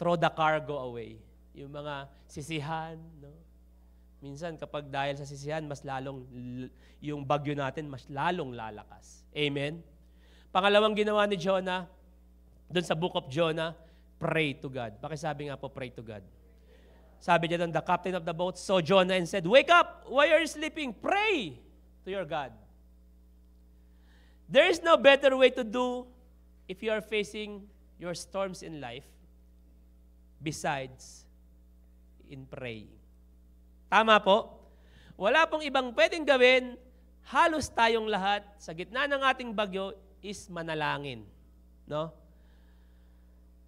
Throw the cargo away. Yung mga sisihan. No? Minsan kapag dahil sa sisihan, mas lalong, yung bagyo natin, mas lalong lalakas. Amen? Pangalawang ginawa ni Jonah, doon sa book of Jonah, pray to God. Pakisabi nga po, pray to God. Sabi niya doon, the captain of the boat saw Jonah and said, "Wake up! Why are you sleeping? Pray to your God." There is no better way to do if you are facing your storms in life besides in praying. Tama po? Wala pong ibang pwedeng gawin. Halos tayong lahat sa gitna ng ating bagyo is manalangin. No?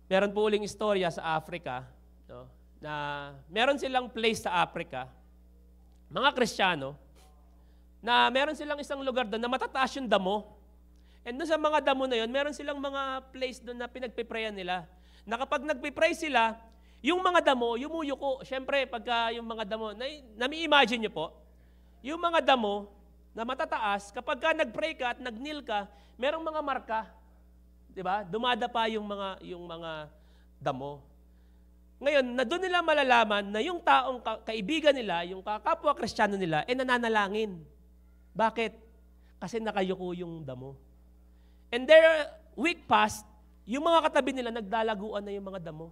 Meron po uling istorya sa Africa, no, na meron silang place sa Africa, mga Kristiyano, na meron silang isang lugar doon na matataas yung damo. And doon sa mga damo na yun, meron silang mga place doon na pinagpiprayan nila. Na kapag nagpipray sila, yung mga damo, yumuyuko. Siyempre, pagka yung mga damo, nami-imagine nyo po, yung mga damo na matataas, kapag ka nag-pray ka at nag-kneel ka, merong mga marka. Diba? Dumadapa yung mga damo. Ngayon, na doon nila malalaman na yung taong kaibigan nila, yung kapwa Kristiyano nila, nananalangin. Bakit? Kasi nakayuko yung damo. And their week past, yung mga katabi nila, nagdalaguan na yung mga damo.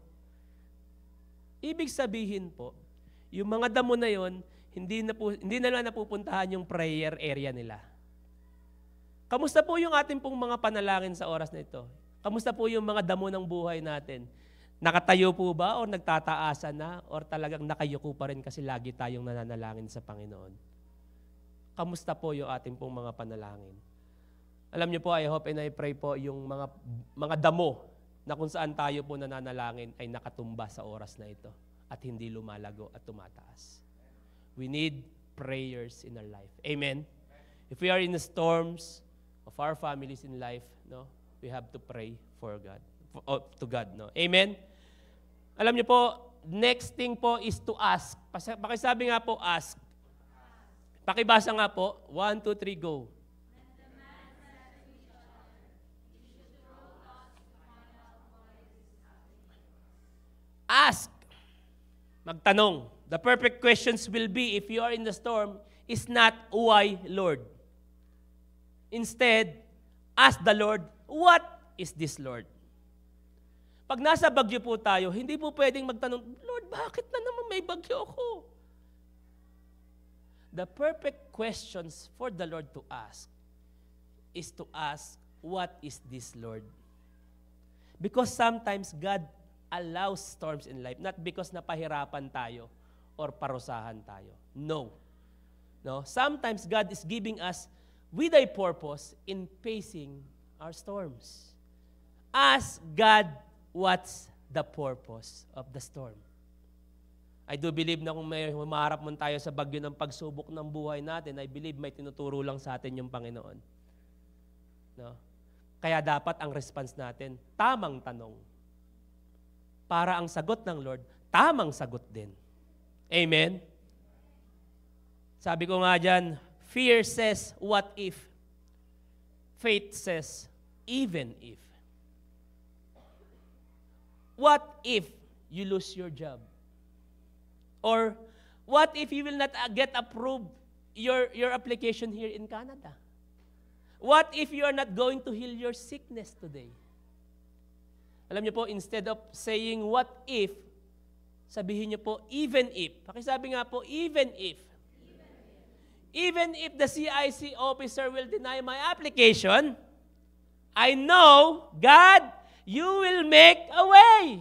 Ibig sabihin po, yung mga damo na yon, hindi na lang napupuntahan yung prayer area nila. Kamusta po yung ating pong mga panalangin sa oras na ito? Kamusta po yung mga damo ng buhay natin? Nakatayo po ba o nagtataasan na or talagang nakayuko pa rin kasi lagi tayong nananalangin sa Panginoon? Kamusta po yung ating pong mga panalangin? Alam niyo po, I hope and I pray po yung mga damo na kung saan tayo po nananalangin ay nakatumba sa oras na ito at hindi lumalago at tumataas. We need prayers in our life. Amen? If we are in the storms of our families in life, no, we have to pray for God, to God. No? Amen? Alam niyo po, next thing po is to ask. Pakisabi nga po, ask. Pakibasa nga po, 1, 2, 3, go. Ask. Magtanong. The perfect questions will be, if you are in the storm, is not, why, Lord? Instead, ask the Lord, what is this, Lord? Pag nasa bagyo po tayo, hindi po pwedeng magtanong, Lord, bakit na naman may bagyo ako? The perfect questions for the Lord to ask is to ask, what is this, Lord? Because sometimes God allows storms in life, not because napahirapan tayo or parusahan tayo. No. No. Sometimes God is giving us with a purpose in facing our storms. Ask God, what's the purpose of the storm? I do believe na kung may humarap man tayo sa bagyo ng pagsubok ng buhay natin, I believe may tinuturo lang sa atin yung Panginoon. No? Kaya dapat ang response natin, tamang tanong. Para ang sagot ng Lord, tamang sagot din. Amen? Sabi ko nga dyan, fear says, what if? Faith says, even if. What if you lose your job? Or, what if you will not get approved your application here in Canada? What if you are not going to heal your sickness today? Alam niyo po, instead of saying, what if, sabihin niyo po, even if. Pakisabi nga po, even if. Even if the CIC officer will deny my application, I know, God, you will make a way.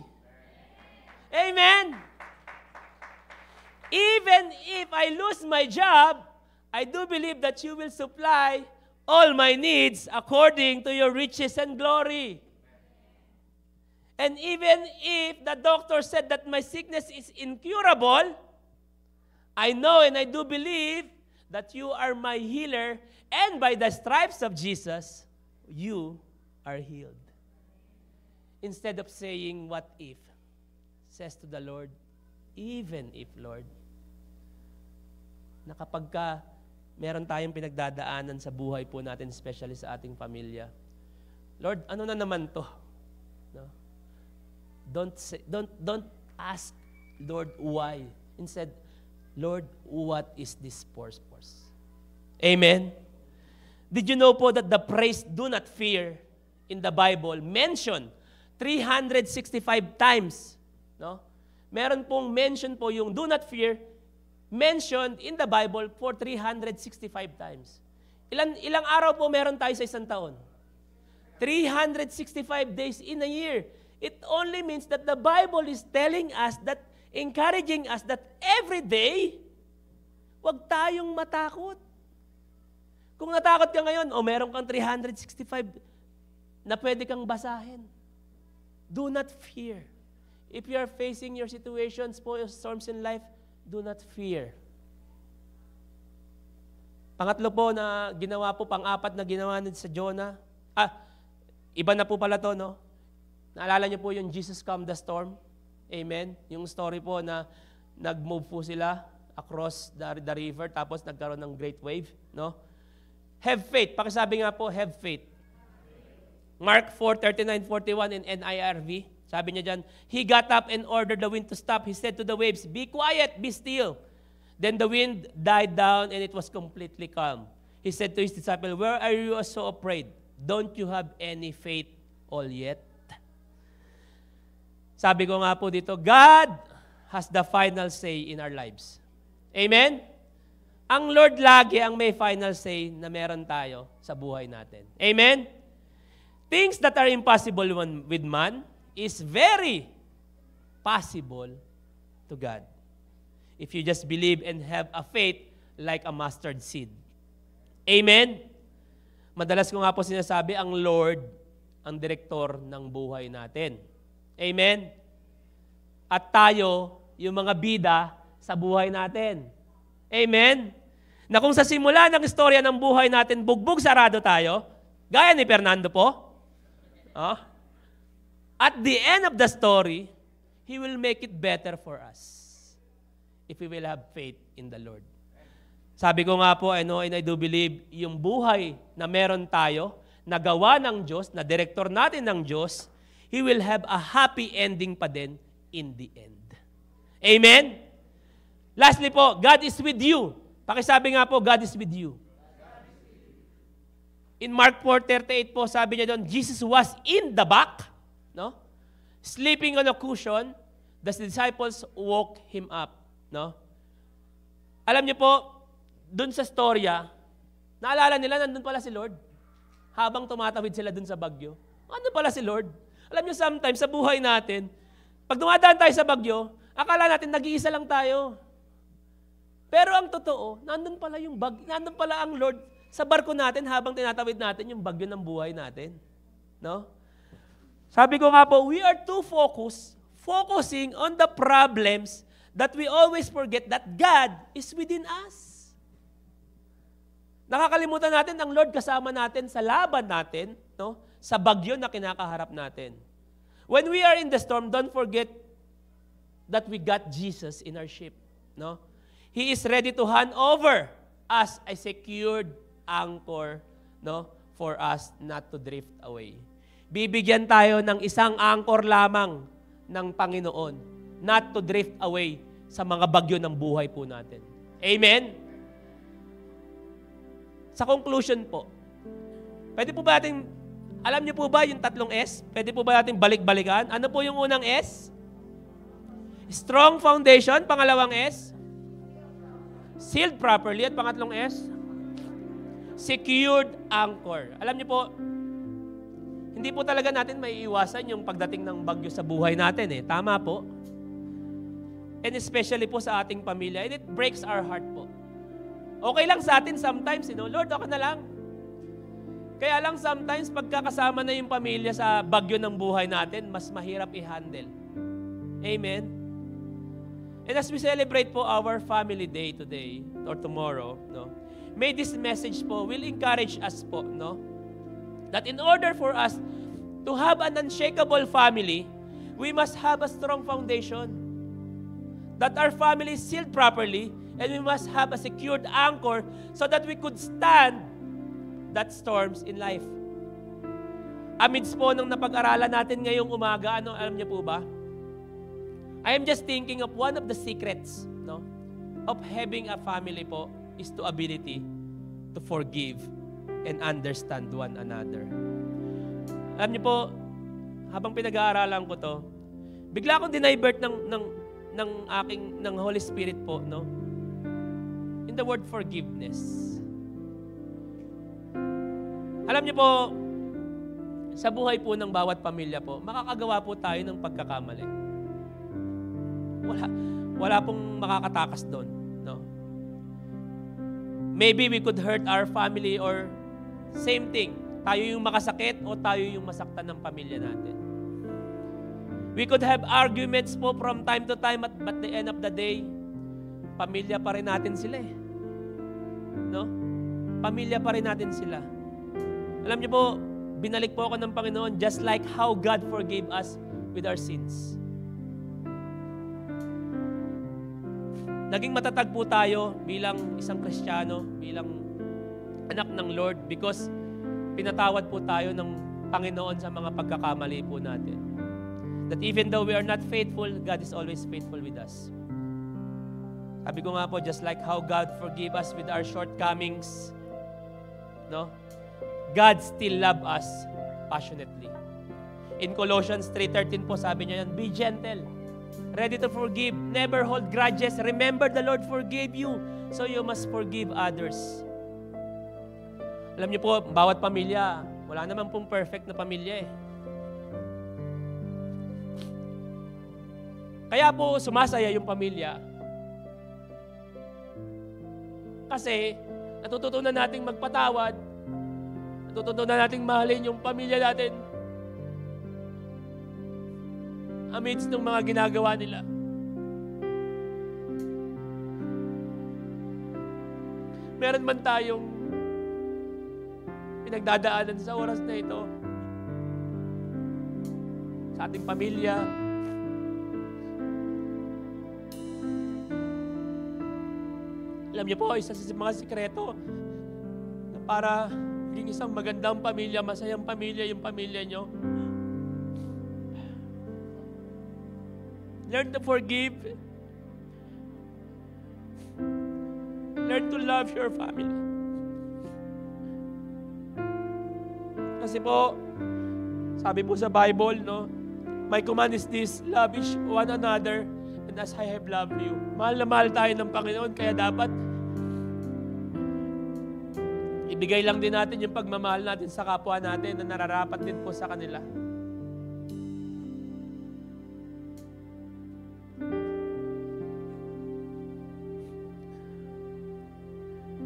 Amen? Even if I lose my job, I do believe that you will supply all my needs according to your riches and glory. And even if the doctor said that my sickness is incurable, I know and I do believe that you are my healer, and by the stripes of Jesus, you are healed. Instead of saying, what if? Says to the Lord, even if, Lord, na kapag meron tayong pinagdadaanan sa buhay po natin, especially sa ating pamilya, Lord, ano na naman to? No? Don't ask, Lord, why? Instead, Lord, what is this purpose? Amen? Did you know po that the phrase, do not fear, in the Bible, mentioned 365 times? No? Meron pong mention po yung do not fear, mentioned in the Bible for 365 times. Ilang araw po meron tayo sa isang taon? 365 days in a year. It only means that the Bible is telling us that, encouraging us that every day, huwag tayong matakot. Kung natakot ka ngayon, meron kang 365 na pwede kang basahin. Do not fear. If you are facing your situations, storms in life, do not fear. Pangatlo po na ginawa po, pang-apat na ginawa sa Jonah. Iba na po pala to, no? Naalala niyo po yung Jesus calmed the storm? Amen? Yung story po na nag-move po sila across the river, tapos nagkaroon ng great wave, no? Have faith. Pakisabi nga po, have faith. Mark 4:39-41 in NIRV. Sabi niya dyan, He got up and ordered the wind to stop. He said to the waves, be quiet, be still. Then the wind died down and it was completely calm. He said to his disciples, where are you so afraid? Don't you have any faith all yet? Sabi ko nga po dito, God has the final say in our lives. Amen? Ang Lord lagi ang may final say na meron tayo sa buhay natin. Amen? Things that are impossible with man is very possible to God. If you just believe and have a faith like a mustard seed. Amen? Madalas ko nga po sinasabi, ang Lord ang direktor ng buhay natin. Amen? At tayo, yung mga bida sa buhay natin. Amen? Na kung sa simula ng istorya ng buhay natin, bugbog sarado tayo, gaya ni Fernando po, at the end of the story, He will make it better for us if we will have faith in the Lord. Sabi ko nga po, I know and I do believe, yung buhay na meron tayo, na gawa ng Diyos, na direktor natin ng Diyos, He will have a happy ending pa din in the end. Amen? Lastly po, God is with you. Pakisabi nga po, God is with you. In Mark 4:38 po, sabi niya doon, Jesus was in the back, no? Sleeping on a cushion, the disciples woke Him up, no? Alam niyo po, doon sa storya, naalala nila, nandun pala si Lord. Habang tumatawid sila doon sa bagyo, nandun pala si Lord. Alam niyo, sometimes sa buhay natin, pag dumadaan tayo sa bagyo, akala natin nag-iisa lang tayo. Pero ang totoo, nandun pala yung nandun pala ang Lord sa barko natin habang tinatawid natin yung bagyo ng buhay natin. No? Sabi ko nga po, we are too focusing on the problems that we always forget that God is within us. Nakakalimutan natin ang Lord kasama natin sa laban natin, no? Sa bagyo na kinakaharap natin. When we are in the storm, don't forget that we got Jesus in our ship. No? He is ready to hand over us a secured anchor, no, for us not to drift away. Bibigyan tayo ng isang anchor lamang ng Panginoon, not to drift away sa mga bagyo ng buhay po natin. Amen? Sa conclusion po, pwede po ba natin, alam niyo po ba yung tatlong S? Pwede po ba natin balik-balikan? Ano po yung unang S? Strong foundation. Pangalawang S? Sealed properly. At pangatlong S? Secured anchor. Alam niyo po, hindi po talaga natin maiiwasan yung pagdating ng bagyo sa buhay natin. Tama po. And especially po sa ating pamilya. And it breaks our heart po. Okay lang sa atin sometimes, Lord, okay na lang. Kaya lang sometimes, pagkakasama na yung pamilya sa bagyo ng buhay natin, mas mahirap i-handle. Amen? And as we celebrate po our family day today, or tomorrow, may this message po will encourage us po, that in order for us to have an unshakable family, we must have a strong foundation. That our family is sealed properly, and we must have a secured anchor so that we could stand that storms in life. Amidst po nung napag-aralan natin ngayong umaga, alam niyo po ba? I am just thinking of one of the secrets, of having a family po is to ability to forgive and understand one another. Alam niyo po, habang pinag-aaralan ko to, bigla akong dinivert ng Holy Spirit po, in the word forgiveness. Alam niyo po, sa buhay po ng bawat pamilya po, makakagawa po tayo ng pagkakamali. Wala pong makakatakas doon. Maybe we could hurt our family or same thing. Tayo yung makasakit o tayo yung masaktan ng pamilya natin. We could have arguments po from time to time but the end of the day, pamilya pa rin natin sila eh. Pamilya pa rin natin sila. Alam niyo po, binalik po ako ng Panginoon just like how God forgave us with our sins. Naging matatag po tayo bilang isang Kristiyano, bilang anak ng Lord because pinatawad po tayo ng Panginoon sa mga pagkakamali po natin. That even though we are not faithful, God is always faithful with us. Sabi ko nga po, just like how God forgave us with our shortcomings, God still love us passionately. In Colossians 3:13 po, sabi niya yan, be gentle, ready to forgive, never hold grudges. Remember the Lord forgave you, so you must forgive others. Alam niyo po, bawat pamilya, wala naman pong perfect na pamilya eh. Kaya po sumasaya yung pamilya. Kasi natututunan nating magpatawad, natututunan nating mahalin yung pamilya natin amidst ng mga ginagawa nila. Meron man tayong pinagdadaanan sa oras na ito sa ating pamilya, alam niyo po, isa sa mga sikreto na para maging isang magandang pamilya, masayang pamilya yung pamilya niyo. Learn to forgive. Learn to love your family. Kasi po, sabi po sa Bible, my command is this, love each one another and as I have loved you. Mahal na mahal tayo ng Panginoon, kaya dapat ibigay lang din natin yung pagmamahal natin sa kapwa natin na nararapat din po sa kanila.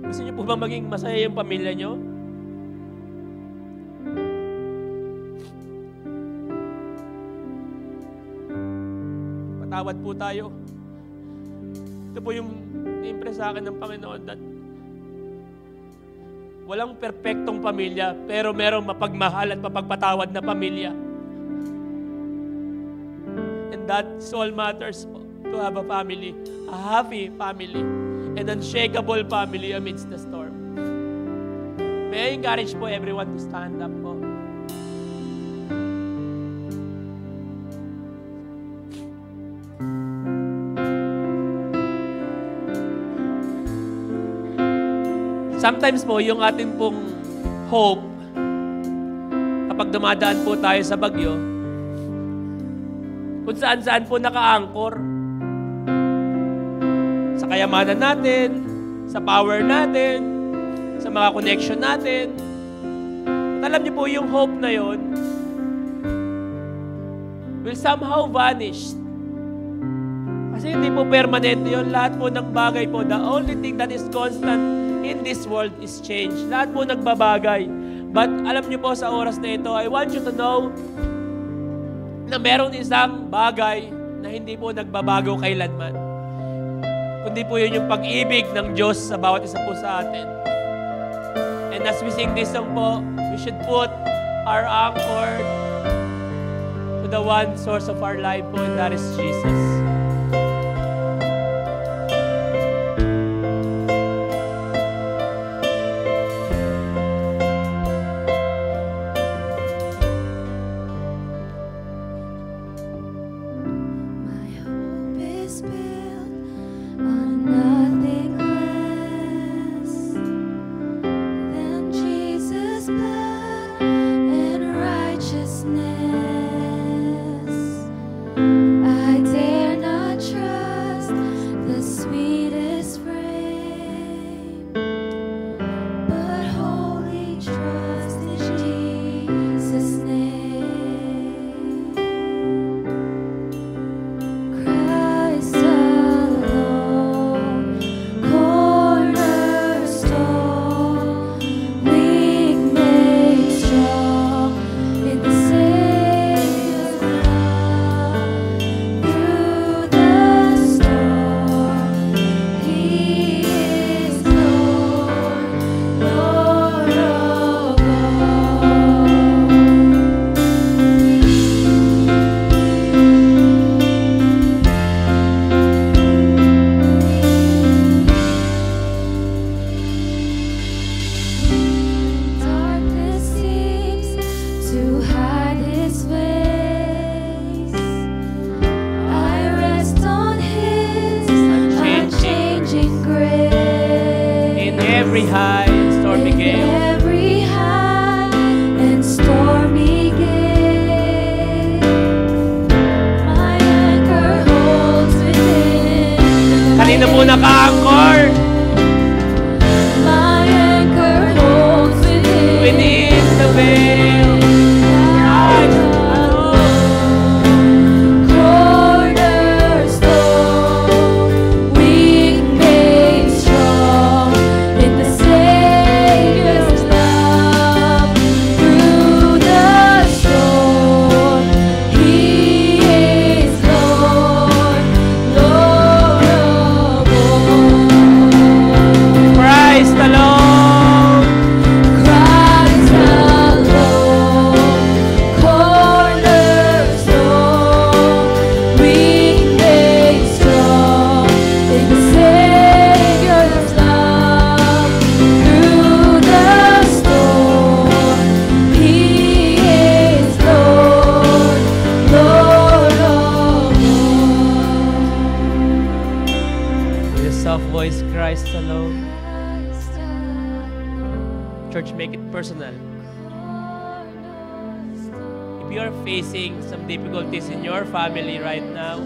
Gusto niyo po ba maging masaya yung pamilya niyo? Patawad po tayo. Ito po yung i-impress sa akin ng Panginoon that walang perpektong pamilya, pero merong mapagmahal at mapagpatawad na pamilya. And that's all matters po, to have a family, a happy family, an unshakable family amidst the storm. May I encourage po everyone to stand up po. Sometimes po, yung ating pong hope, kapag dumadaan po tayo sa bagyo, kung saan-saan po naka-anchor, sa kayamanan natin, sa power natin, sa mga connection natin. At alam niyo po, yung hope na yon will somehow vanish. Kasi hindi po permanente yun. Lahat po ng bagay po, the only thing that is constant in this world is change. Lahat po nagbabagay. But alam niyo po sa oras na ito, I want you to know na meron isang bagay na hindi po nagbabago kailanman. Kundi po yun yung pag-ibig ng Diyos sa bawat isa po sa atin. And as we sing this song po, we should put our anchor to the one source of our life po, and that is Jesus. My hope is built on nothing less than Jesus' blood and righteousness. I dare not trust the sweetest frame, but wholly trust in Jesus' name. Christ alone, cornerstone, weak made strong in the Savior's love. Through the storm, He is Lord, Lord of Darkness seems to hide His face. I rest on His unchanging grace. In every high and stormy In gale, every high and stormy gale, my anchor holds within. kanina po naka-anchor My anchor holds within. within the veil. Cornerstone, weak made strong in the Savior's love. Through the storm, He is Lord, Lord of all. Christ alone. Christ alone, cornerstone, weak made strong in the Savior's love. Through the storm, He is Lord, Lord of all. With a soft voice, Christ alone. Christ alone, Church, make it personal. If you are facing some difficulties in your family right now,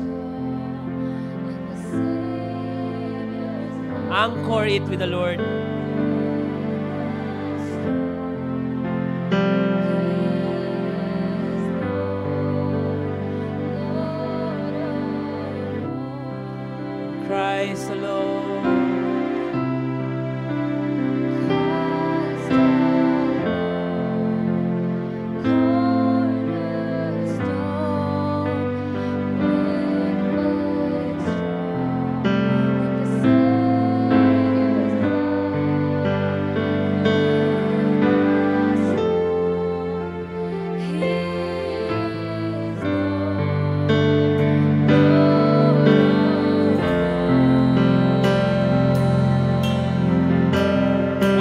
anchor it with the Lord. Christ alone.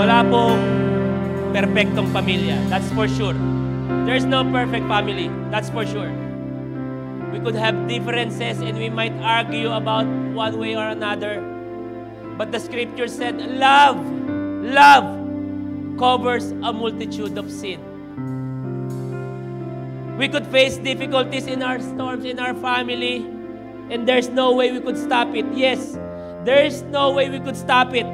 Wala pong perfectong pamilya. That's for sure. There's no perfect family. That's for sure. We could have differences and we might argue about one way or another. But the scripture said, love covers a multitude of sin. We could face difficulties in our storms, in our family, and there's no way we could stop it. Yes, there's no way we could stop it.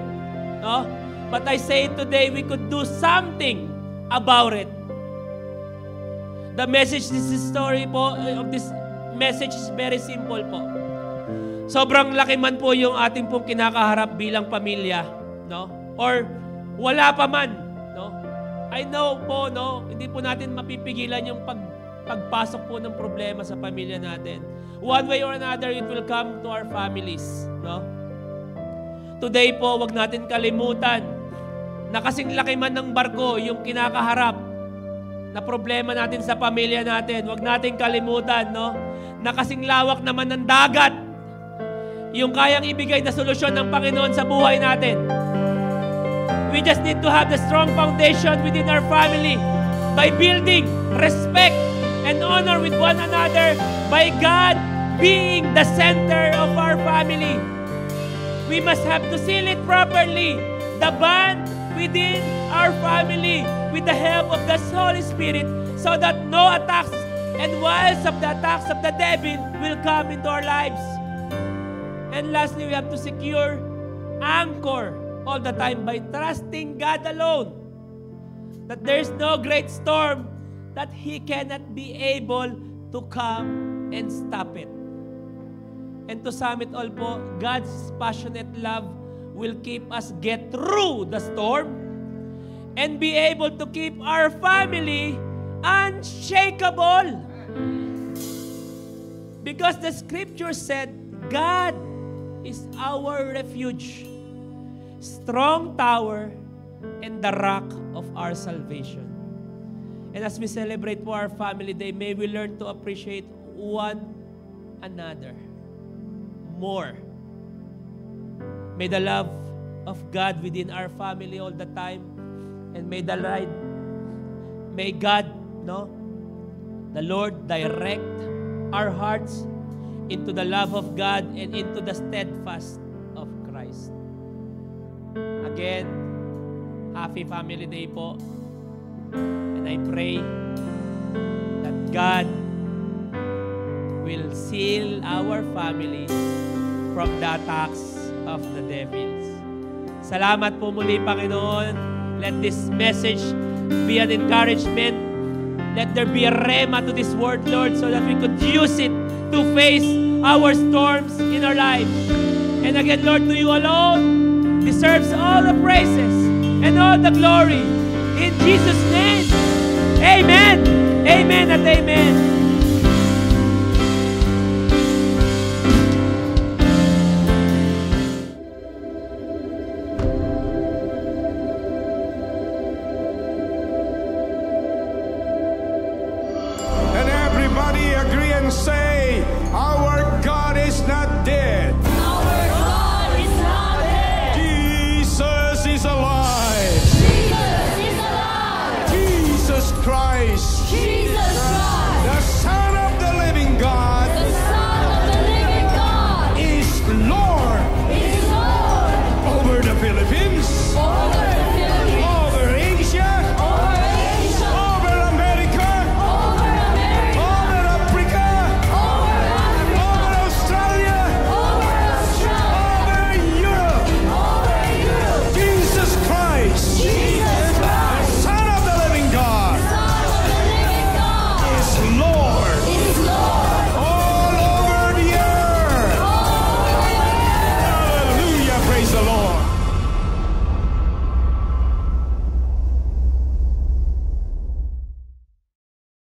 No? But I say today, we could do something about it. The message, this story po, of this message is very simple po. sobrang laki man po yung ating pong kinakaharap bilang pamilya, no? Or wala pa man, no? I know po, no, hindi po natin mapipigilan yung pagpasok po ng problema sa pamilya natin. One way or another, it will come to our families, no? Today po, wag natin kalimutan na kasing laki man ng barko yung kinakaharap na problema natin sa pamilya natin. Wag natin kalimutan, no? Na kasing lawak naman ng dagat yung kayang ibigay na solusyon ng Panginoon sa buhay natin. We just need to have the strong foundation within our family by building respect and honor with one another, by God being the center of our family. We must have to seal it properly, the bond within our family with the help of the Holy Spirit, so that no attacks and wiles of the attacks of the devil will come into our lives. And lastly, we have to secure anchor all the time by trusting God alone, that there's no great storm that He cannot be able to come and stop it. And to sum it all po, God's passionate love will keep us get through the storm and be able to keep our family unshakable. Because the scripture said, God is our refuge, strong tower, and the rock of our salvation. And as we celebrate for our family day, may we learn to appreciate one another more. May the love of God within our family all the time, and may God, the Lord direct our hearts into the love of God and into the steadfast of Christ. Again, happy Family Day po. And I pray that God will seal our family from the attacks of the devils. Salamat po muli, Panginoon. Let this message be an encouragement. Let there be a rema to this word, Lord, so that we could use it to face our storms in our life. And again, Lord, to you alone deserves all the praises and all the glory. In Jesus' name, amen, amen, and amen. And everybody agree and say, our God is not dead. Our God is not dead. Jesus is alive. Jesus is alive. Jesus Christ Jesus